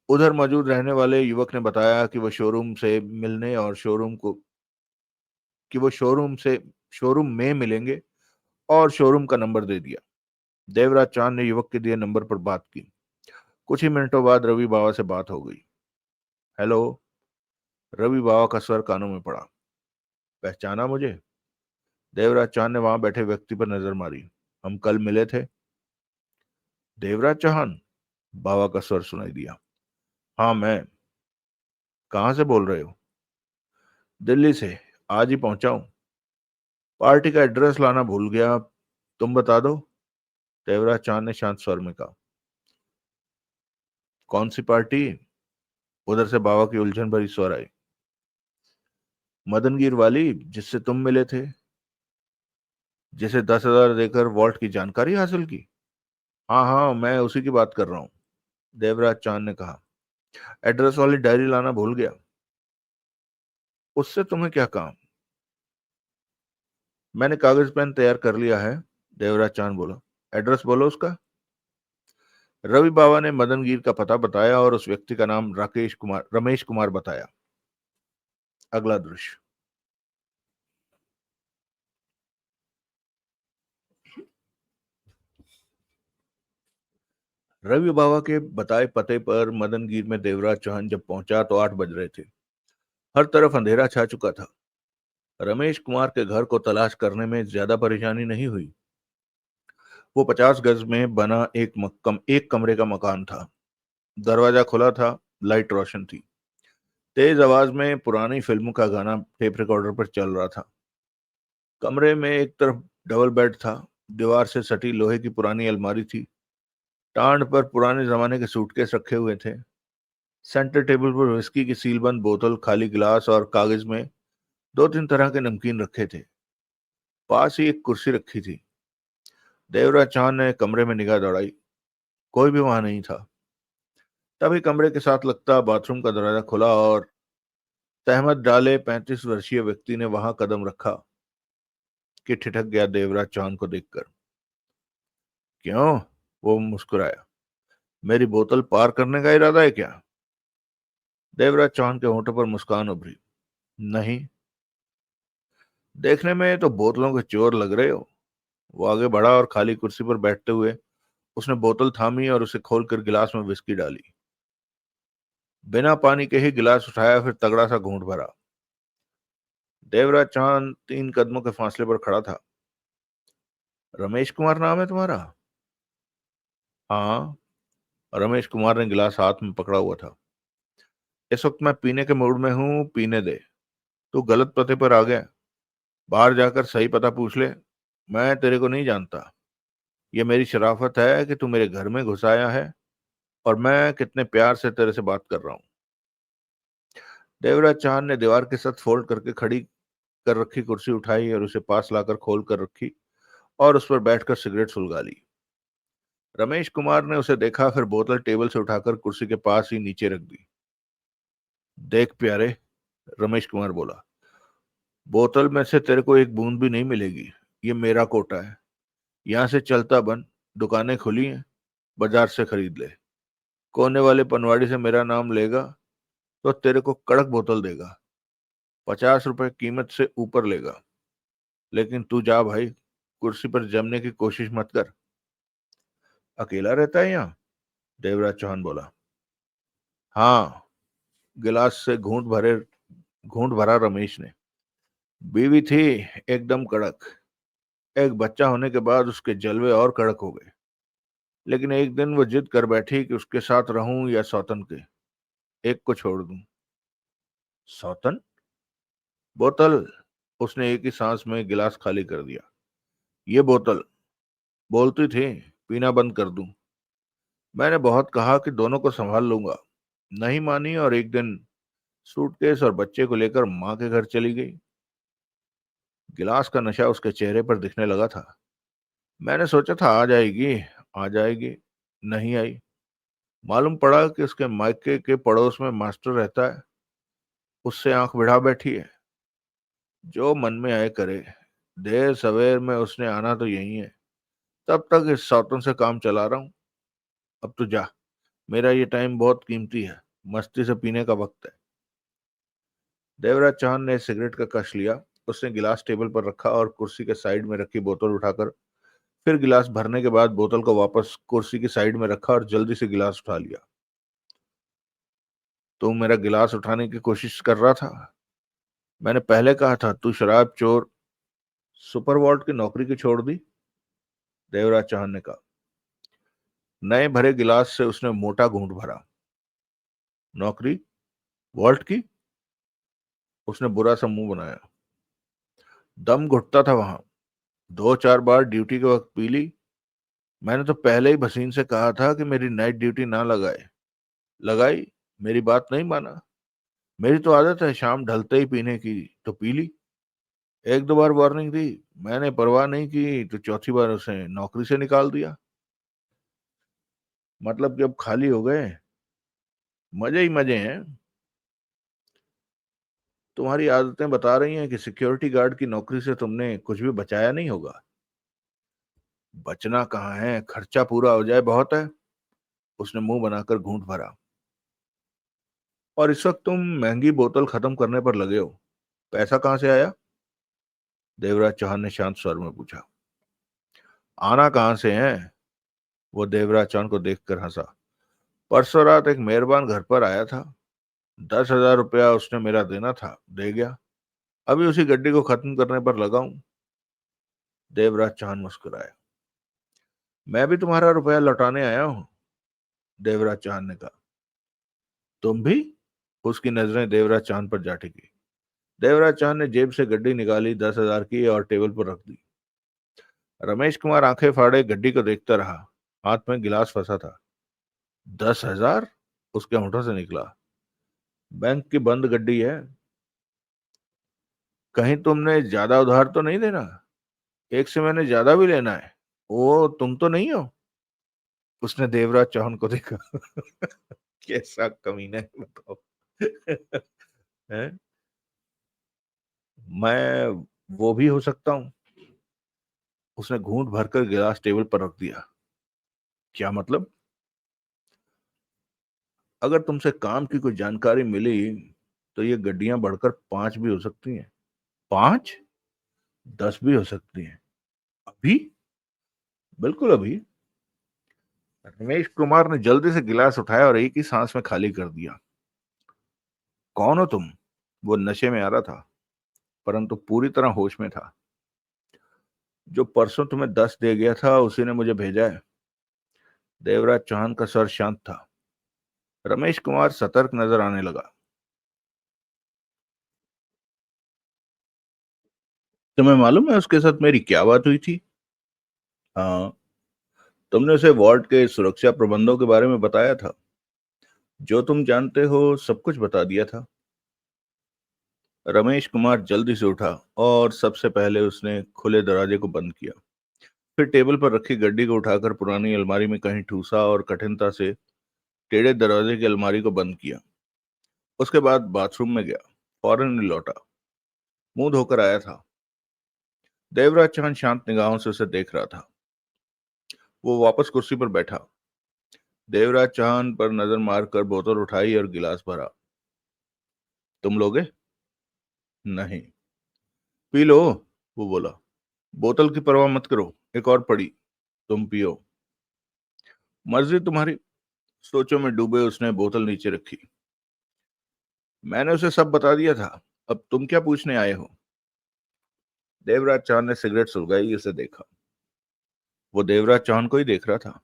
A: उधर मौजूद रहने वाले युवक ने बताया कि वो शोरूम से मिलने और शोरूम को कि वो शोरूम में मिलेंगे, और शोरूम का नंबर दे दिया। देवराज चांद ने युवक के दिए नंबर पर बात की। कुछ ही मिनटों बाद रवि बाबा से बात हो गई। हेलो। रवि बाबा का स्वर कानों में पड़ा। पहचाना मुझे? देवराज चांद ने वहां बैठे व्यक्ति पर नजर मारी। हम कल मिले थे। देवराज चौहान? बाबा का स्वर सुनाई दिया। हाँ मैं। कहाँ से बोल रहे हो? दिल्ली से। आज ही पहुंचा हूं। पार्टी का एड्रेस लाना भूल गया, तुम बता दो। देवराज चांद ने शांत स्वर में कहा। कौन सी पार्टी? उधर से बाबा की उलझन भरी स्वर आई। मदनगीर वाली, जिससे तुम मिले थे, जिसे 10,000 देकर वॉल्ट की जानकारी हासिल की। हाँ हाँ, मैं उसी की बात कर रहा हूँ, देवराज चांद ने कहा। एड्रेस वाली डायरी लाना भूल गया। उससे तुम्हें क्या काम? मैंने कागज पेन तैयार कर लिया है, देवराज चांद बोला। एड्रेस बोलो उसका। रवि बाबा ने मदनगीर का पता बताया और उस व्यक्ति का नाम रमेश कुमार बताया। अगला दृश्य। रवि बाबा के बताए पते पर मदनगीर में देवराज चौहान जब पहुंचा तो 8 बज रहे थे। हर तरफ अंधेरा छा चुका था। रमेश कुमार के घर को तलाश करने में ज्यादा परेशानी नहीं हुई। वो 50 गज में बना एक कमरे का मकान था। दरवाजा खुला था, लाइट रोशन थी। तेज आवाज में पुरानी फिल्मों का गाना टेप रिकॉर्डर पर चल रहा था। कमरे में एक तरफ डबल बेड था। दीवार से सटी लोहे की पुरानी अलमारी थी। टांड पर पुराने जमाने के सूटकेस रखे हुए थे। सेंटर टेबल पर विस्की की सीलबंद बोतल, खाली गिलास और कागज में 2-3 तरह के नमकीन रखे थे। पास ही एक कुर्सी रखी थी। देवराज चांद ने कमरे में निगाह दौड़ाई। कोई भी वहां नहीं था। तभी कमरे के साथ लगता बाथरूम का दरवाजा खुला और तहमत डाले 35 वर्षीय व्यक्ति ने वहां कदम रखा कि ठिठक गया देवराज चांद को देखकर। क्यों? वो मुस्कुराया। मेरी बोतल पार करने का इरादा है क्या? देवराज चांद के होंठों पर मुस्कान उभरी। नहीं। देखने में तो बोतलों के चोर लग रहे हो। वो आगे बढ़ा और खाली कुर्सी पर बैठते हुए उसने बोतल थामी और उसे खोलकर गिलास में विस्की डाली। बिना पानी के ही गिलास उठाया, फिर तगड़ा सा घूंट भरा। देवराज चांद 3 कदमों के फासले पर खड़ा था। रमेश कुमार नाम है तुम्हारा? हाँ। रमेश कुमार ने गिलास हाथ में पकड़ा हुआ था। इस वक्त मैं पीने के मूड में हूं, पीने दे। तू गलत पते पर आ गया। बाहर जाकर सही पता पूछ ले। मैं तेरे को नहीं जानता। ये मेरी शराफत है कि तू मेरे घर में घुस आया है और मैं कितने प्यार से तेरे से बात कर रहा हूँ। देवराज चौहान ने दीवार के साथ फोल्ड करके खड़ी कर रखी कुर्सी उठाई और उसे पास लाकर खोल कर रखी और उस पर बैठकर सिगरेट सुलगा ली। रमेश कुमार ने उसे देखा, फिर बोतल टेबल से उठाकर कुर्सी के पास ही नीचे रख दी। देख प्यारे, रमेश कुमार बोला, बोतल में से तेरे को एक बूंद भी नहीं मिलेगी। ये मेरा कोटा है, यहां से चलता बन। दुकानें खुली हैं, बाजार से खरीद ले। कोने वाले पनवाड़ी से मेरा नाम लेगा तो तेरे को कड़क बोतल देगा। 50 रुपए कीमत से ऊपर लेगा। लेकिन तू जा भाई, कुर्सी पर जमने की कोशिश मत कर। अकेला रहता है यहाँ? देवराज चौहान बोला। हाँ, गिलास से घूंट भरा रमेश ने। बीवी थी एकदम कड़क। एक बच्चा होने के बाद उसके जलवे और कड़क हो गए। लेकिन एक दिन वो जिद कर बैठी कि उसके साथ रहूं या सौतन के, एक को छोड़ दूं। सौतन? बोतल। उसने एक ही सांस में गिलास खाली कर दिया। ये बोतल। बोलती थी पीना बंद कर दूं। मैंने बहुत कहा कि दोनों को संभाल लूंगा, नहीं मानी और एक दिन सूटकेस और बच्चे को लेकर मां के घर चली गई। गिलास का नशा उसके चेहरे पर दिखने लगा था। मैंने सोचा था आ जाएगी, आ जाएगी, नहीं आई। मालूम पड़ा कि उसके मायके के पड़ोस में मास्टर रहता है, उससे आंख बिठा बैठी है। जो मन में आए करे। देर सवेर में उसने आना तो यही है। तब तक इस सौतन से काम चला रहा हूं। अब तो जा, मेरा ये टाइम बहुत कीमती है, मस्ती से पीने का वक्त है। देवराज चौहान ने सिगरेट का कश लिया। उसने गिलास टेबल पर रखा और कुर्सी के साइड में रखी बोतल उठाकर फिर गिलास भरने के बाद बोतल को वापस कुर्सी की साइड में रखा और जल्दी से गिलास उठा लिया। तू मेरा गिलास उठाने की कोशिश कर रहा था। मैंने पहले कहा था तू शराब चोर। सुपर वार्ड की नौकरी की छोड़ दी? देवराज चौहान ने कहा। नए भरे गिलास से उसने मोटा घूंट भरा। नौकरी? वॉल्ट की? उसने बुरा सा मुंह बनाया। दम घुटता था वहां। 2-4 बार ड्यूटी के वक्त पी ली। मैंने तो पहले ही भसीन से कहा था कि मेरी नाइट ड्यूटी ना लगाए। लगाई, मेरी बात नहीं माना। मेरी तो आदत है शाम ढलते ही पीने की, तो पी ली। 1-2 बार वार्निंग दी, मैंने परवाह नहीं की, तो चौथी बार उसे नौकरी से निकाल दिया। मतलब कि अब खाली हो गए। मजे ही मजे हैं। तुम्हारी आदतें बता रही हैं कि सिक्योरिटी गार्ड की नौकरी से तुमने कुछ भी बचाया नहीं होगा। बचना कहाँ है, खर्चा पूरा हो जाए बहुत है। उसने मुंह बनाकर घूंट भरा। और इस वक्त तुम महंगी बोतल खत्म करने पर लगे हो। पैसा कहाँ से आया? देवराज चौहान ने शांत स्वर में पूछा। आना कहाँ से है? वो देवराज चौहान को देखकर हंसा। परसों रात एक मेहरबान घर पर आया था। 10,000 रुपया उसने मेरा देना था, दे गया। अभी उसी गड्डी को खत्म करने पर लगा हूं। देवराज चौहान मुस्कुराया। मैं भी तुम्हारा रुपया लौटाने आया हूं, देवराज चौहान ने कहा। तुम भी? उसकी नजरें देवराज चौहान पर जा टिकी। देवराज चौहान ने जेब से गड्डी निकाली, 10,000 की और टेबल पर रख दी। रमेश कुमार आंखें फाड़े गड्डी को देखता रहा। हाथ में गिलास फंसा था। 10,000? उसके होठों से निकला। बैंक की बंद गड्डी है। कहीं तुमने ज्यादा उधार तो नहीं देना? एक से मैंने ज्यादा भी लेना है। वो तुम तो नहीं हो? उसने देवराज चौहान को देखा। कैसा कमीना है बताओ। हैं? मैं वो भी हो सकता हूँ। उसने घूंट भरकर गिलास टेबल पर रख दिया। क्या मतलब? अगर तुमसे काम की कोई जानकारी मिली तो ये गड्डियां बढ़कर 5 भी हो सकती हैं। 5? 10 भी हो सकती हैं। अभी? बिल्कुल अभी। रमेश कुमार ने जल्दी से गिलास उठाया और एक ही सांस में खाली कर दिया। कौन हो तुम? वो नशे में आ रहा था, परंतु पूरी तरह होश में था। जो परसों तुम्हें 10 दे गया था उसी ने मुझे भेजा है। देवराज चौहान का स्वर शांत था। रमेश कुमार सतर्क नजर आने लगा। तुम्हें मालूम है उसके साथ मेरी क्या बात हुई थी? हाँ, तुमने उसे वार्ड के सुरक्षा प्रबंधों के बारे में बताया था। जो तुम जानते हो सब कुछ बता दिया था। रमेश कुमार जल्दी से उठा और सबसे पहले उसने खुले दरवाजे को बंद किया। फिर टेबल पर रखी गड्डी को उठाकर पुरानी अलमारी में कहीं ठूसा और कठिनता से टेढ़े दरवाजे की अलमारी को बंद किया। उसके बाद बाथरूम में गया। फौरन ही लौटा। मुंह धोकर आया था। देवराज चांद शांत निगाहों से उसे देख रहा था। वो वापस कुर्सी पर बैठा। देवराज चांद पर नजर मारकर बोतल उठाई और गिलास भरा। तुम लोगे? नहीं। पी लो, वो बोला। बोतल की परवाह मत करो, एक और पड़ी, तुम पियो। मर्जी तुम्हारी। सोचों में डूबे उसने बोतल नीचे रखी। मैंने उसे सब बता दिया था, अब तुम क्या पूछने आए हो? देवराज चांद ने सिगरेट सुलगाई, उसे देखा। वो देवराज चांद को ही देख रहा था।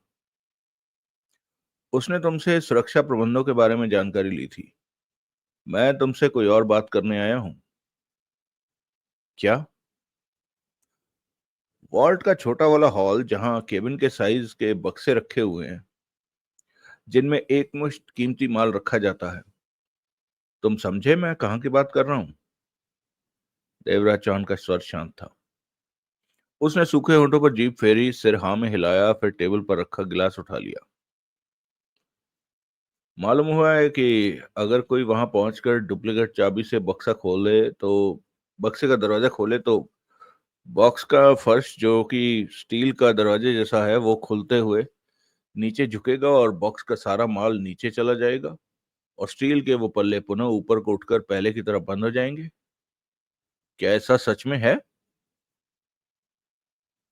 A: उसने तुमसे सुरक्षा प्रबंधों के बारे में जानकारी ली थी। मैं तुमसे कोई और बात करने आया हूं। क्या? वॉल्ट का छोटा वाला हॉल जहां केबिन के साइज के बक्से रखे हुए हैं, जिनमें एक मुश्त कीमती माल रखा जाता है। तुम समझे मैं कहाँ की बात कर रहा हूं? देवराज चांद का स्वर शांत था। उसने सूखे होठों पर जीभ फेरी, सिर हाँ में हिलाया, फिर टेबल पर रखा गिलास उठा लिया। मालूम हुआ है कि अगर कोई वहां पहुंचकर डुप्लीकेट चाबी से बक्से का दरवाजा खोले तो बॉक्स का फर्श, जो कि स्टील का दरवाजे जैसा है, वो खुलते हुए नीचे झुकेगा और बॉक्स का सारा माल नीचे चला जाएगा और स्टील के वो पल्ले पुनः ऊपर को उठकर पहले की तरह बंद हो जाएंगे। क्या ऐसा सच में है?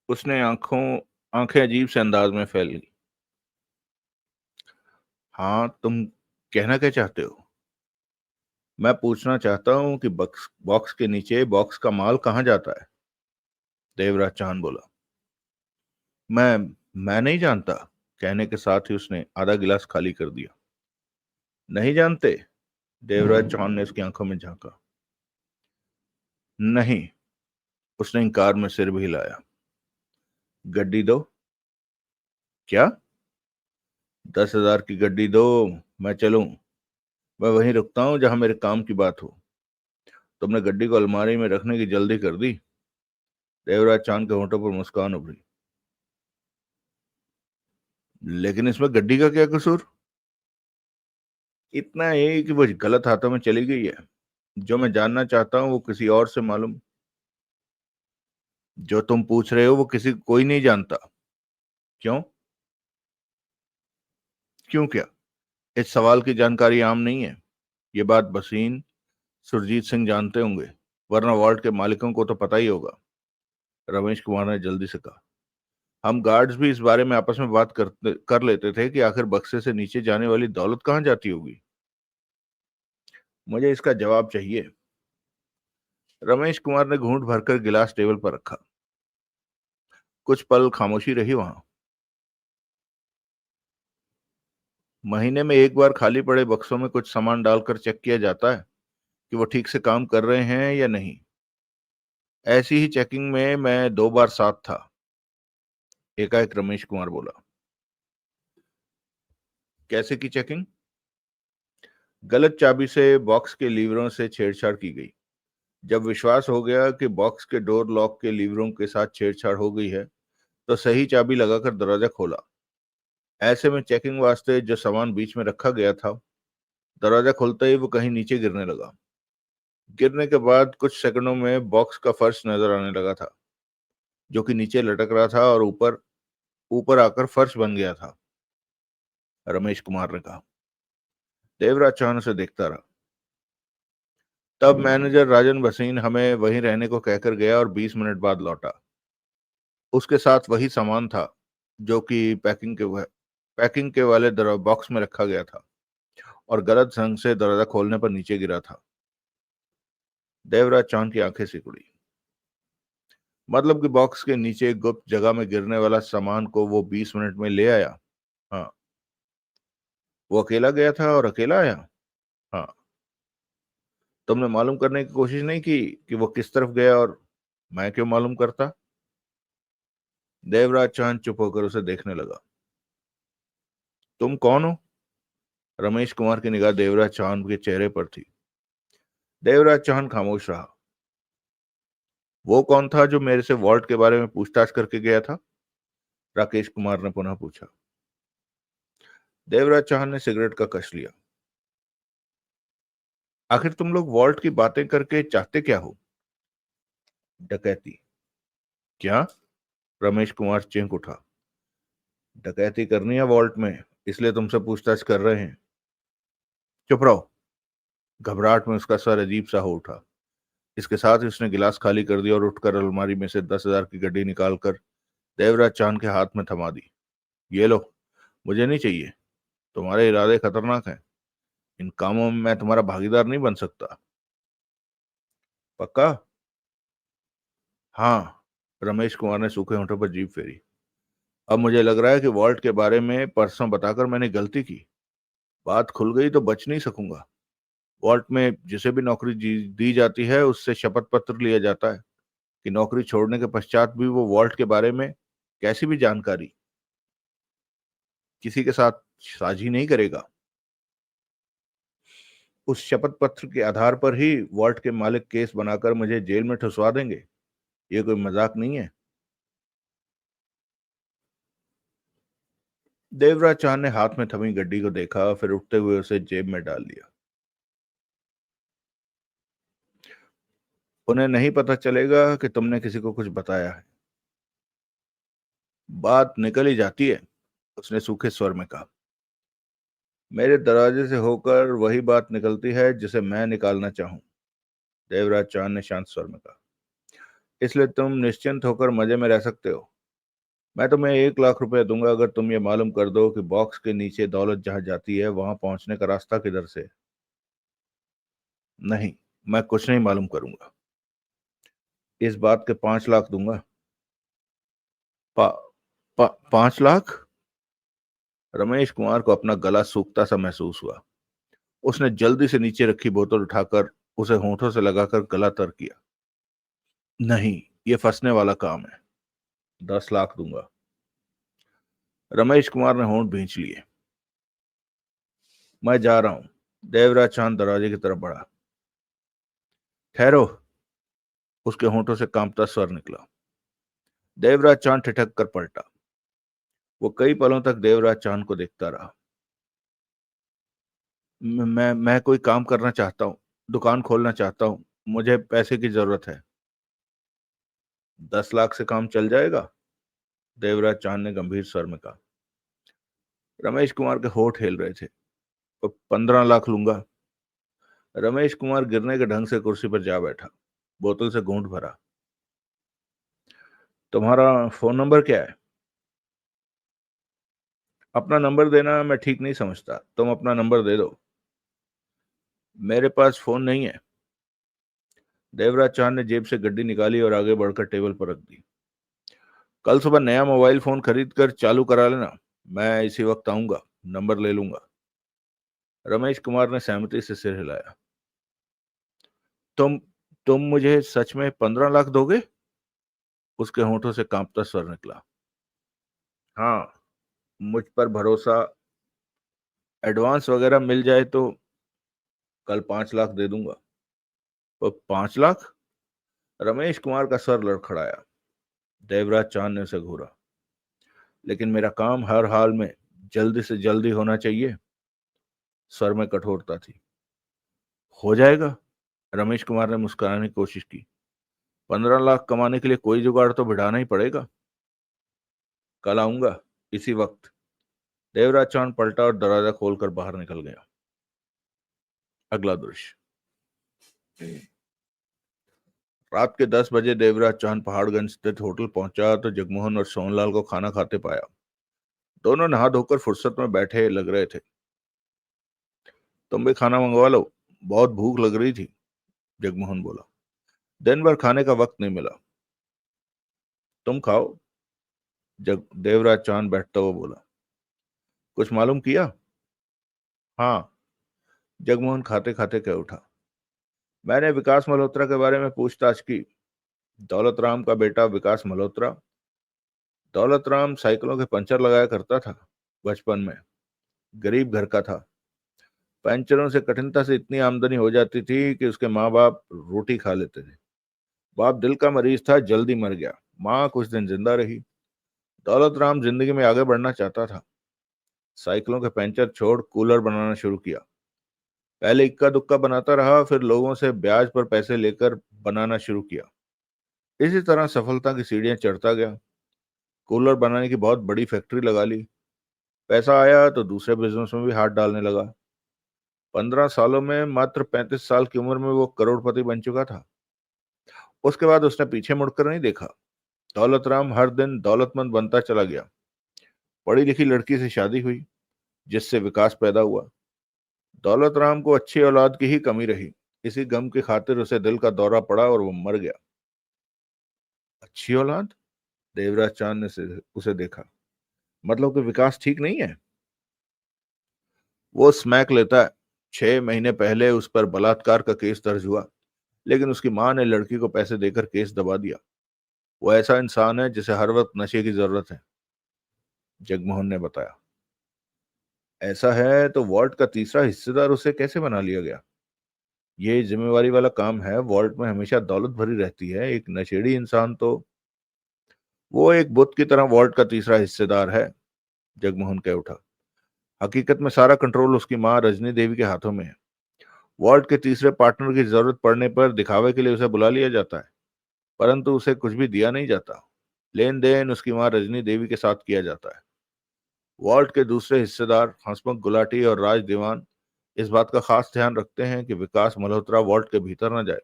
A: उसने आंखें अजीब से अंदाज में फैल ली। हाँ, तुम कहना क्या चाहते हो? मैं पूछना चाहता हूँ कि बक्स बॉक्स के नीचे बॉक्स का माल कहाँ जाता है? देवराज चांद बोला। मैं मैं नहीं जानता। कहने के साथ ही उसने आधा गिलास खाली कर दिया। नहीं जानते? देवराज चांद ने उसकी आंखों में झांका। नहीं। उसने इंकार में सिर भी हिलाया। गड्डी दो। क्या? 10,000 की गड्डी दो। मैं चलूं? मैं वहीं रुकता हूं जहां मेरे काम की बात हो। तुमने गड्डी को अलमारी में रखने की जल्दी कर दी। देवराज चांद के होंठों पर मुस्कान उभरी। लेकिन इसमें गड्डी का क्या कसूर? इतना है कि वो गलत हाथों में चली गई है। जो मैं जानना चाहता हूं वो किसी और से मालूम। जो तुम पूछ रहे हो वो कोई नहीं जानता। क्यों? क्यों क्या? इस सवाल की जानकारी आम नहीं है। ये बात बसीन सुरजीत सिंह जानते होंगे, वरना वॉल्ट के मालिकों को तो पता ही होगा। रमेश कुमार ने जल्दी से कहा। हम गार्ड्स भी इस बारे में आपस में बात कर लेते थे कि आखिर बक्से से नीचे जाने वाली दौलत कहाँ जाती होगी। मुझे इसका जवाब चाहिए। रमेश कुमार ने घूंट भरकर गिलास टेबल पर रखा। कुछ पल खामोशी रही वहां। महीने में एक बार खाली पड़े बक्सों में कुछ सामान डालकर चेक किया जाता है कि वो ठीक से काम कर रहे हैं या नहीं। ऐसी ही चेकिंग में मैं 2 बार साथ था। एकाएक रमेश कुमार बोला। कैसे की चेकिंग? गलत चाबी से बॉक्स के लीवरों से छेड़छाड़ की गई। जब विश्वास हो गया कि बॉक्स के डोर लॉक के लीवरों के साथ छेड़छाड़ हो गई है, तो सही चाबी लगाकर दरवाजा खोला। ऐसे में चेकिंग वास्ते जो सामान बीच में रखा गया था, दरवाजा खुलते ही वो कहीं नीचे गिरने लगा। गिरने के बाद कुछ सेकंडों में बॉक्स का फर्श नजर आने लगा था, जो कि नीचे लटक रहा था और ऊपर ऊपर आकर फर्श बन गया था। रमेश कुमार ने कहा। देवराज चांद से देखता रहा। तब मैनेजर राजन भसीन हमें वहीं रहने को कहकर गया और 20 मिनट बाद लौटा। उसके साथ वही सामान था जो कि पैकिंग के वाले बॉक्स में रखा गया था और गलत ढंग से दरवाजा खोलने पर नीचे गिरा था। देवराज चांद की आंखें सिकुड़ी। मतलब कि बॉक्स के नीचे गुप्त जगह में गिरने वाला सामान को वो 20 मिनट में ले आया? हाँ। वो अकेला गया था और अकेला आया? हाँ। तुमने मालूम करने की कोशिश नहीं की कि वो किस तरफ गया? और मैं क्यों मालूम करता? देवराज चांद चुप होकर उसे देखने लगा। तुम कौन हो? रमेश कुमार की निगाह देवराज चांद के चेहरे पर थी। देवराज चौहान खामोश रहा। वो कौन था जो मेरे से वॉल्ट के बारे में पूछताछ करके गया था? राकेश कुमार ने पुनः पूछा। देवराज चौहान ने सिगरेट का कश लिया। आखिर तुम लोग वॉल्ट की बातें करके चाहते क्या हो? डकैती। क्या? रमेश कुमार चीख उठा। डकैती करनी है वॉल्ट में, इसलिए तुमसे पूछताछ कर रहे हैं। चुप रहो। घबराहट में उसका सर अजीब सा हो उठा। इसके साथ ही उसने गिलास खाली कर दिया और उठकर अलमारी में से 10,000 की गड्डी निकालकर देवराज चांद के हाथ में थमा दी। ये लो, मुझे नहीं चाहिए। तुम्हारे इरादे खतरनाक हैं। इन कामों में मैं तुम्हारा भागीदार नहीं बन सकता। पक्का? हाँ। रमेश कुमार ने सूखे होंठों पर जीभ फेरी। अब मुझे लग रहा है कि वॉल्ट के बारे में परसों बताकर मैंने गलती की। बात खुल गई तो बच नहीं सकूंगा। वॉल्ट में जिसे भी नौकरी दी जाती है उससे शपथ पत्र लिया जाता है कि नौकरी छोड़ने के पश्चात भी वो वॉल्ट के बारे में कैसी भी जानकारी किसी के साथ साझी नहीं करेगा। उस शपथ पत्र के आधार पर ही वॉल्ट के मालिक केस बनाकर मुझे जेल में ठुसवा देंगे। ये कोई मजाक नहीं है। देवराज चांद ने हाथ में थमी गड्डी को देखा, फिर उठते हुए उसे जेब में डाल लिया। उन्हें नहीं पता चलेगा कि तुमने किसी को कुछ बताया है। बात निकल ही जाती है, उसने सूखे स्वर में कहा। मेरे दरवाजे से होकर वही बात निकलती है जिसे मैं निकालना चाहूं। देवराज चांद ने शांत स्वर में कहा। इसलिए तुम निश्चिंत होकर मजे में रह सकते हो। मैं तुम्हें 1,00,000 रुपए दूंगा अगर तुम ये मालूम कर दो कि बॉक्स के नीचे दौलत जहां जाती है वहां पहुंचने का रास्ता किधर से। नहीं, मैं कुछ नहीं मालूम करूंगा। इस बात के 5,00,000 दूंगा। पा, 5,00,000? रमेश कुमार को अपना गला सूखता सा महसूस हुआ। उसने जल्दी से नीचे रखी बोतल उठाकर उसे होठों से लगाकर गला तर किया। नहीं, ये फंसने वाला काम है। 10,00,000 दूंगा। रमेश कुमार ने होंठ भींच लिए। मैं जा रहा हूं। देवराज चांद दरवाजे की तरफ बढ़ा। ठहरो। उसके होंठों से कांपता स्वर निकला। देवराज चांद ठिठक कर पलटा। वो कई पलों तक देवराज चांद को देखता रहा। मैं कोई काम करना चाहता हूँ। दुकान खोलना चाहता हूँ। मुझे पैसे की जरूरत है। 10,00,000 से काम चल जाएगा? देवराज चांद ने गंभीर स्वर में कहा। रमेश कुमार के होठ हिल रहे थे। तो 15,00,000 लूंगा। रमेश कुमार गिरने के ढंग से कुर्सी पर जा बैठा। बोतल से घूंट भरा। तुम्हारा फोन नंबर क्या है? अपना नंबर देना मैं ठीक नहीं समझता। तुम अपना नंबर दे दो। मेरे पास फोन नहीं है। देवराज चांद ने जेब से गड्डी निकाली और आगे बढ़कर टेबल पर रख दी। कल सुबह नया मोबाइल फोन खरीद कर चालू करा लेना। मैं इसी वक्त आऊंगा, नंबर ले लूंगा। रमेश कुमार ने सहमति से सिर हिलाया। तुम तुम मुझे सच में 15,00,000 दोगे? उसके होंठों से कांपता स्वर निकला। हाँ, मुझ पर भरोसा। एडवांस वगैरह मिल जाए तो कल 5,00,000 दे दूंगा। तो 5,00,000? रमेश कुमार का सर लड़खड़ाया। देवराज चांद ने उसे घूरा। लेकिन मेरा काम हर हाल में जल्दी से जल्दी होना चाहिए। स्वर में कठोरता थी। हो जाएगा। रमेश कुमार ने मुस्कुराने की कोशिश की। 15,00,000 कमाने के लिए कोई जुगाड़ तो बिठाना ही पड़ेगा। कल आऊंगा, इसी वक्त। देवराज चांद पलटा और दरवाजा खोलकर बाहर निकल गया। अगला दृश्य। रात के 10 बजे देवराज चांद पहाड़गंज स्थित होटल पहुंचा तो जगमोहन और सोनलाल को खाना खाते पाया। दोनों नहा धोकर फुर्सत में बैठे लग रहे थे। तुम भी खाना मंगवा लो, बहुत भूख लग रही थी, जगमोहन बोला। दिन भर खाने का वक्त नहीं मिला। तुम खाओ। देवराज चांद बैठता हुआ बोला। कुछ मालूम किया? हाँ। जगमोहन खाते खाते कह उठा। मैंने विकास मल्होत्रा के बारे में पूछताछ की। दौलत राम का बेटा विकास मल्होत्रा। दौलत राम साइकिलों के पंचर लगाया करता था। बचपन में गरीब घर का था। पेंशनरों से कठिनता से इतनी आमदनी हो जाती थी कि उसके माँ बाप रोटी खा लेते थे। बाप दिल का मरीज था, जल्दी मर गया। माँ कुछ दिन जिंदा रही। दौलत राम जिंदगी में आगे बढ़ना चाहता था। साइकिलों के पंचर छोड़ कूलर बनाना शुरू किया। पहले इक्का दुक्का बनाता रहा, फिर लोगों से ब्याज पर पैसे लेकर बनाना शुरू किया। इसी तरह सफलता की सीढ़ियां चढ़ता गया। कूलर बनाने की बहुत बड़ी फैक्ट्री लगा ली। पैसा आया तो दूसरे बिजनेस में भी हाथ डालने लगा। 15 सालों में, मात्र 35 साल की उम्र में वो करोड़पति बन चुका था। उसके बाद उसने पीछे मुड़कर नहीं देखा। दौलत राम हर दिन दौलतमंद बनता चला गया। पढ़ी लिखी लड़की से शादी हुई, जिससे विकास पैदा हुआ। दौलत राम को अच्छी औलाद की ही कमी रही। इसी गम की खातिर उसे दिल का दौरा पड़ा और वो मर गया। अच्छी औलाद? देवराज चांद ने उसे देखा। मतलब कि विकास ठीक नहीं है? वो स्मैक लेता है। 6 महीने पहले उस पर बलात्कार का केस दर्ज हुआ, लेकिन उसकी मां ने लड़की को पैसे देकर केस दबा दिया। वो ऐसा इंसान है जिसे हर वक्त नशे की जरूरत है, जगमोहन ने बताया। ऐसा है तो वॉल्ट का तीसरा हिस्सेदार उसे कैसे बना लिया गया? ये जिम्मेवारी वाला काम है। वॉल्ट में हमेशा दौलत भरी रहती है। एक नशेड़ी इंसान तो वो एक बुत की तरह वॉल्ट का तीसरा हिस्सेदार है, जगमोहन कह उठा। हकीकत में सारा कंट्रोल उसकी मां रजनी देवी के हाथों में है। वॉल्ट के तीसरे पार्टनर की जरूरत पड़ने पर दिखावे के लिए उसे बुला लिया जाता है, परंतु उसे कुछ भी दिया नहीं जाता। लेन देन उसकी मां रजनी देवी के साथ किया जाता है। वॉल्ट के दूसरे हिस्सेदार हंसमुख गुलाटी और राज दीवान इस बात का खास ध्यान रखते हैं कि विकास मल्होत्रा वॉल्ट के भीतर न जाए।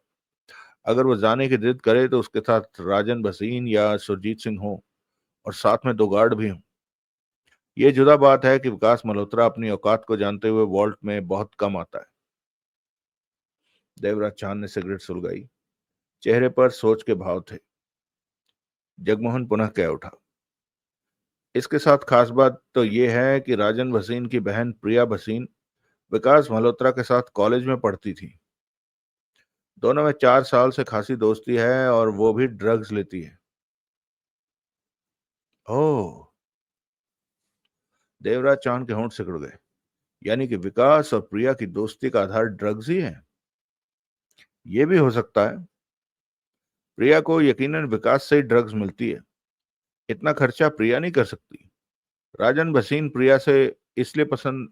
A: अगर वो जाने की जिद करे तो उसके साथ राजन भसीन या सुरजीत सिंह हो, और साथ में 2 गार्ड भी हों। ये जुदा बात है कि विकास मल्होत्रा अपनी औकात को जानते हुए वॉल्ट में बहुत कम आता है। देवराज चांद ने सिगरेट सुलगाई। चेहरे पर सोच के भाव थे। जगमोहन पुनः कह उठा। इसके साथ खास बात तो ये है कि राजन भसीन की बहन प्रिया भसीन विकास मल्होत्रा के साथ कॉलेज में पढ़ती थी। दोनों में 4 साल से खासी दोस्ती है, और वो भी ड्रग्स लेती है। ओह! देवराज चांद के होंठ सिकुड़ गए। यानी कि विकास और प्रिया की दोस्ती का आधार ड्रग्स ही है। ये भी हो सकता है। प्रिया को यकीनन विकास से ही ड्रग्स मिलती है। इतना खर्चा प्रिया नहीं कर सकती। राजन भसीन प्रिया से इसलिए पसंद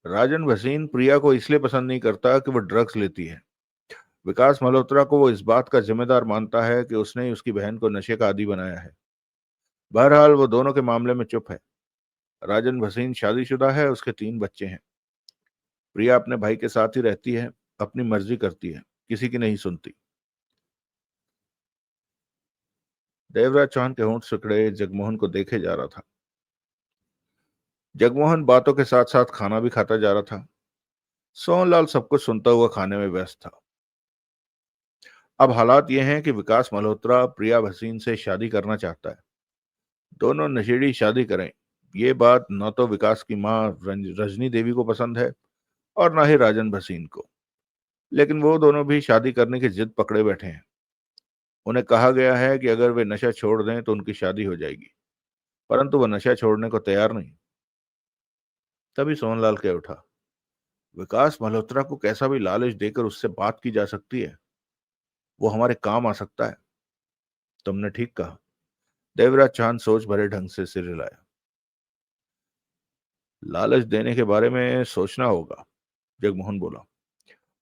A: राजन भसीन प्रिया को इसलिए पसंद नहीं करता कि वो ड्रग्स लेती है। विकास मल्होत्रा को वो इस बात का जिम्मेदार मानता है कि उसने ही उसकी बहन को नशे का आदी बनाया है। बहरहाल वो दोनों के मामले में चुप है। राजन भसीन शादीशुदा है, उसके 3 बच्चे हैं। प्रिया अपने भाई के साथ ही रहती है, अपनी मर्जी करती है, किसी की नहीं सुनती। देवराज चौहान के होंठ सिकड़े। जगमोहन को देखे जा रहा था। जगमोहन बातों के साथ साथ खाना भी खाता जा रहा था। सोहनलाल सब कुछ सुनता हुआ खाने में व्यस्त था। अब हालात ये हैं कि विकास मल्होत्रा प्रिया भसीन से शादी करना चाहता है। दोनों नशेड़ी शादी करें, ये बात न तो विकास की मां रजनी देवी को पसंद है और ना ही राजन भसीन को। लेकिन वो दोनों भी शादी करने की जिद पकड़े बैठे हैं। उन्हें कहा गया है कि अगर वे नशा छोड़ दें तो उनकी शादी हो जाएगी, परंतु वह नशा छोड़ने को तैयार नहीं। तभी सोहनलाल कह उठा। विकास मल्होत्रा को कैसा भी लालच देकर उससे बात की जा सकती है। वो हमारे काम आ सकता है। तुमने ठीक कहा। देवराज चांद सोच भरे ढंग से सिर हिलाया। लालच देने के बारे में सोचना होगा, जगमोहन बोला।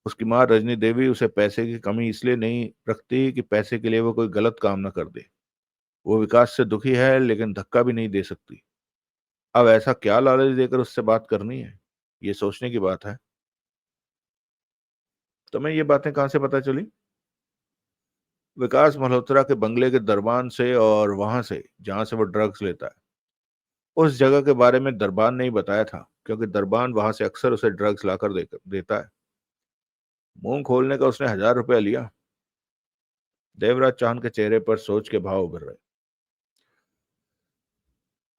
A: उसकी मां रजनी देवी उसे पैसे की कमी इसलिए नहीं रखती कि पैसे के लिए वो कोई गलत काम ना कर दे। वो विकास से दुखी है, लेकिन धक्का भी नहीं दे सकती। अब ऐसा क्या लालच देकर उससे बात करनी है, ये सोचने की बात है। तुम्हें ये बातें कहां से पता चली? विकास मल्होत्रा के बंगले के दरबान से, और वहां से जहां से वो ड्रग्स लेता है। उस जगह के बारे में दरबान ने ही बताया था, क्योंकि दरबान वहां से अक्सर उसे ड्रग्स लाकर देता है। मुंह खोलने का उसने 1000 रुपया लिया। देवराज चांद के चेहरे पर सोच के भाव उभर रहे।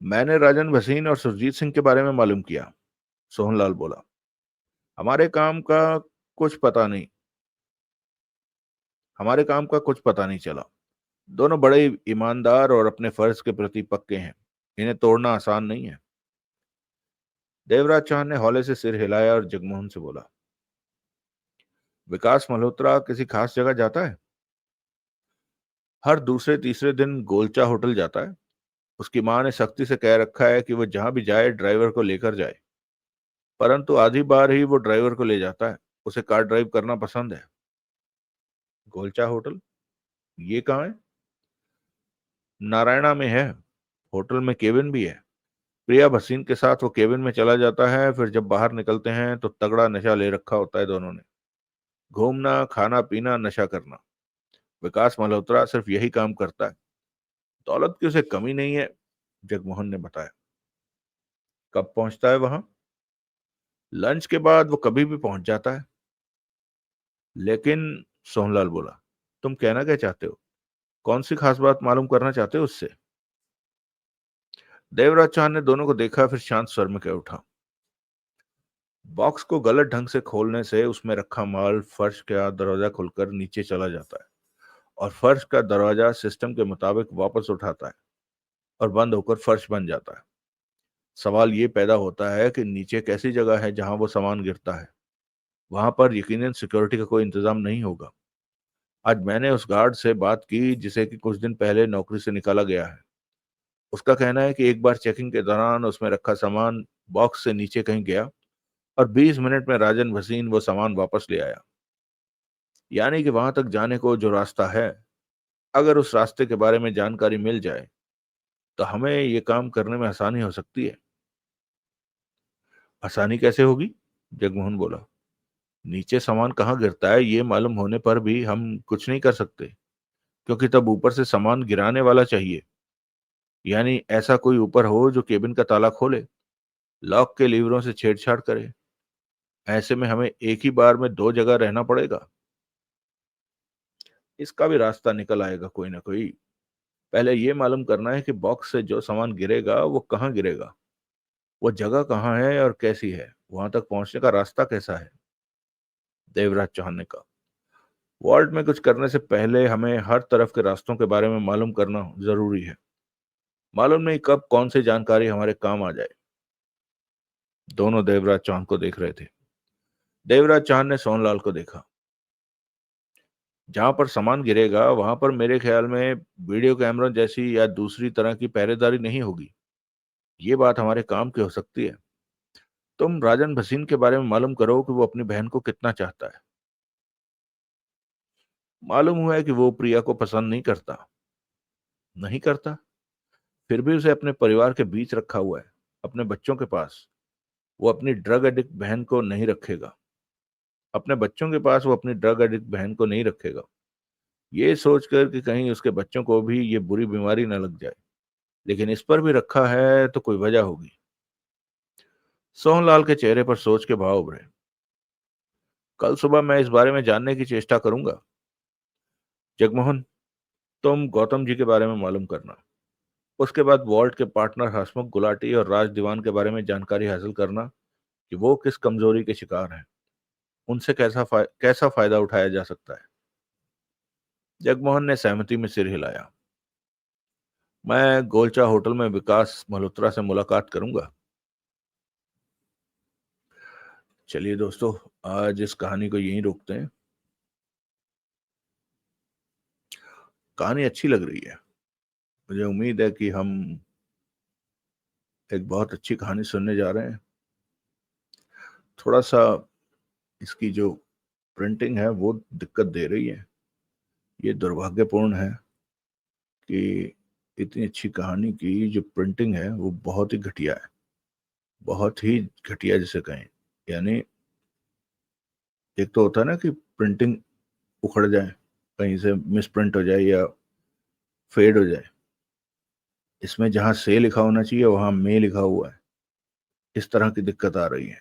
A: मैंने राजन भसीन और सुरजीत सिंह के बारे में मालूम किया, सोहनलाल बोला। हमारे काम का कुछ पता नहीं हमारे काम का कुछ पता नहीं चला। दोनों बड़े ईमानदार और अपने फर्ज के प्रति पक्के हैं। इन्हें तोड़ना आसान नहीं है। देवराज चौहान ने हौले से सिर हिलाया और जगमोहन से बोला, विकास मल्होत्रा किसी खास जगह जाता है? हर दूसरे तीसरे दिन गोलचा होटल जाता है। उसकी मां ने सख्ती से कह रखा है कि वो जहां भी जाए ड्राइवर को लेकर जाए, परंतु आधी बार ही वो ड्राइवर को ले जाता है। उसे कार ड्राइव करना पसंद है। गोलचा होटल, ये कहाँ है? नारायणा में है। होटल में केबिन भी है। प्रिया भसीन के साथ वो केबिन में चला जाता है, फिर जब बाहर निकलते हैं तो तगड़ा नशा ले रखा होता है दोनों ने। घूमना, खाना पीना, नशा करना। विकास मल्होत्रा सिर्फ यही काम करता है। दौलत की उसे कमी नहीं है, जगमोहन ने बताया। कब पहुंचता है वहां? लंच के बाद वो कभी भी पहुंच जाता है। लेकिन, सोहनलाल बोला, तुम कहना क्या चाहते हो? कौन सी खास बात मालूम करना चाहते हो उससे? देवराज चौहान ने दोनों को देखा, फिर शांत स्वर में कह उठा, बॉक्स को गलत ढंग से खोलने से उसमें रखा माल फर्श का दरवाजा खुलकर नीचे चला जाता है और फर्श का दरवाजा सिस्टम के मुताबिक वापस उठाता है और बंद होकर फर्श बन जाता है। सवाल ये पैदा होता है कि नीचे कैसी जगह है जहां वो सामान गिरता है। वहां पर यकीनन सिक्योरिटी का कोई इंतजाम नहीं होगा। आज मैंने उस गार्ड से बात की जिसे कि कुछ दिन पहले नौकरी से निकाला गया है। उसका कहना है कि एक बार चेकिंग के दौरान उसमें रखा सामान बॉक्स से नीचे कहीं गया और 20 मिनट में राजन भसीन वो सामान वापस ले आया। यानी कि वहां तक जाने को जो रास्ता है, अगर उस रास्ते के बारे में जानकारी मिल जाए तो हमें ये काम करने में आसानी हो सकती है। आसानी कैसे होगी? जगमोहन बोला, नीचे सामान कहाँ गिरता है ये मालूम होने पर भी हम कुछ नहीं कर सकते, क्योंकि तब ऊपर से सामान गिराने वाला चाहिए। यानी ऐसा कोई ऊपर हो जो केबिन का ताला खोले, लॉक के लीवरों से छेड़छाड़ करे। ऐसे में हमें एक ही बार में दो जगह रहना पड़ेगा। इसका भी रास्ता निकल आएगा कोई ना कोई। पहले ये मालूम करना है कि बॉक्स से जो सामान गिरेगा वो कहाँ गिरेगा, वो जगह कहाँ है और कैसी है, वहां तक पहुंचने का रास्ता कैसा है। देवराज चौहान ने कहा, वॉल्ट में कुछ करने से पहले हमें हर तरफ के रास्तों के बारे में मालूम करना जरूरी है। मालूम नहीं कब कौन सी जानकारी हमारे काम आ जाए। दोनों देवराज चौहान को देख रहे थे। देवराज चौहान ने सोनलाल को देखा। जहां पर सामान गिरेगा वहां पर मेरे ख्याल में वीडियो कैमरा जैसी या दूसरी तरह की पहरेदारी नहीं होगी। ये बात हमारे काम की हो सकती है। तुम राजन भसीन के बारे में मालूम करो कि वो अपनी बहन को कितना चाहता है। मालूम हुआ है कि वो प्रिया को पसंद नहीं करता। नहीं करता? फिर भी उसे अपने परिवार के बीच रखा हुआ है, अपने बच्चों के पास। वो अपनी ड्रग एडिक्ट बहन को नहीं रखेगा। अपने बच्चों के पास वो अपनी ड्रग एडिक्ट बहन को नहीं रखेगा, ये सोचकर कि कहीं उसके बच्चों को भी ये बुरी बीमारी न लग जाए। लेकिन इस पर भी रखा है तो कोई वजह होगी। सोहनलाल के चेहरे पर सोच के भाव उभरे। कल सुबह मैं इस बारे में जानने की चेष्टा करूंगा। जगमोहन, तुम गौतम जी के बारे में मालूम करना। उसके बाद वॉल्ट के पार्टनर हसमुख गुलाटी और राज दीवान के बारे में जानकारी हासिल करना कि वो किस कमजोरी के शिकार हैं। उनसे कैसा फायदा उठाया जा सकता है। जगमोहन ने सहमति में सिर हिलाया। मैं गोलचा होटल में विकास मल्होत्रा से मुलाकात करूंगा। चलिए दोस्तों, आज इस कहानी को यहीं रोकते हैं। कहानी अच्छी लग रही है। मुझे उम्मीद है कि हम एक बहुत अच्छी कहानी सुनने जा रहे हैं। थोड़ा सा इसकी जो प्रिंटिंग है वो दिक्कत दे रही है। ये दुर्भाग्यपूर्ण है कि इतनी अच्छी कहानी की जो प्रिंटिंग है वो बहुत ही घटिया है। बहुत ही घटिया जिसे कहें। यानी एक तो होता है ना कि प्रिंटिंग उखड़ जाए, कहीं से मिस प्रिंट हो जाए या फेड हो जाए। इसमें जहां से लिखा होना चाहिए वहां में लिखा हुआ है। इस तरह की दिक्कत आ रही है,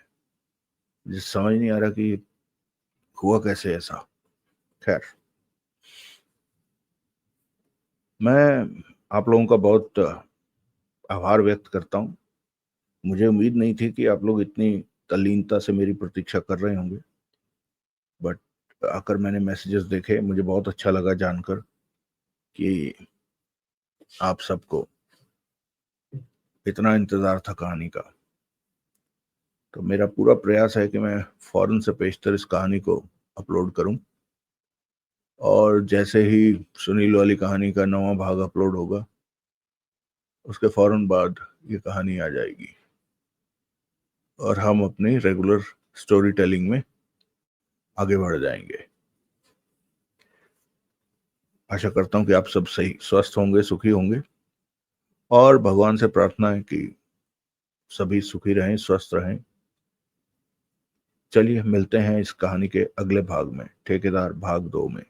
A: जिस समझ नहीं आ रहा कि हुआ कैसे ऐसा। खैर, मैं आप लोगों का बहुत आभार व्यक्त करता हूँ। मुझे उम्मीद नहीं थी कि आप लोग इतनी तल्लीनता से मेरी प्रतीक्षा कर रहे होंगे, बट आकर मैंने मैसेजेस देखे, मुझे बहुत अच्छा लगा जानकर कि आप सबको इतना इंतजार था कहानी का। तो मेरा पूरा प्रयास है कि मैं फौरन से पेशतर इस कहानी को अपलोड करूं, और जैसे ही सुनील वाली कहानी का 9वां भाग अपलोड होगा उसके फौरन बाद ये कहानी आ जाएगी और हम अपनी रेगुलर स्टोरी टेलिंग में आगे बढ़ जाएंगे। आशा करता हूं कि आप सब सही स्वस्थ होंगे, सुखी होंगे, और भगवान से प्रार्थना है कि सभी सुखी रहें, स्वस्थ रहें। चलिए मिलते हैं इस कहानी के अगले भाग में, ठेकेदार भाग 2 में।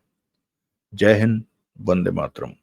A: जय हिंद, वंदे मातरम।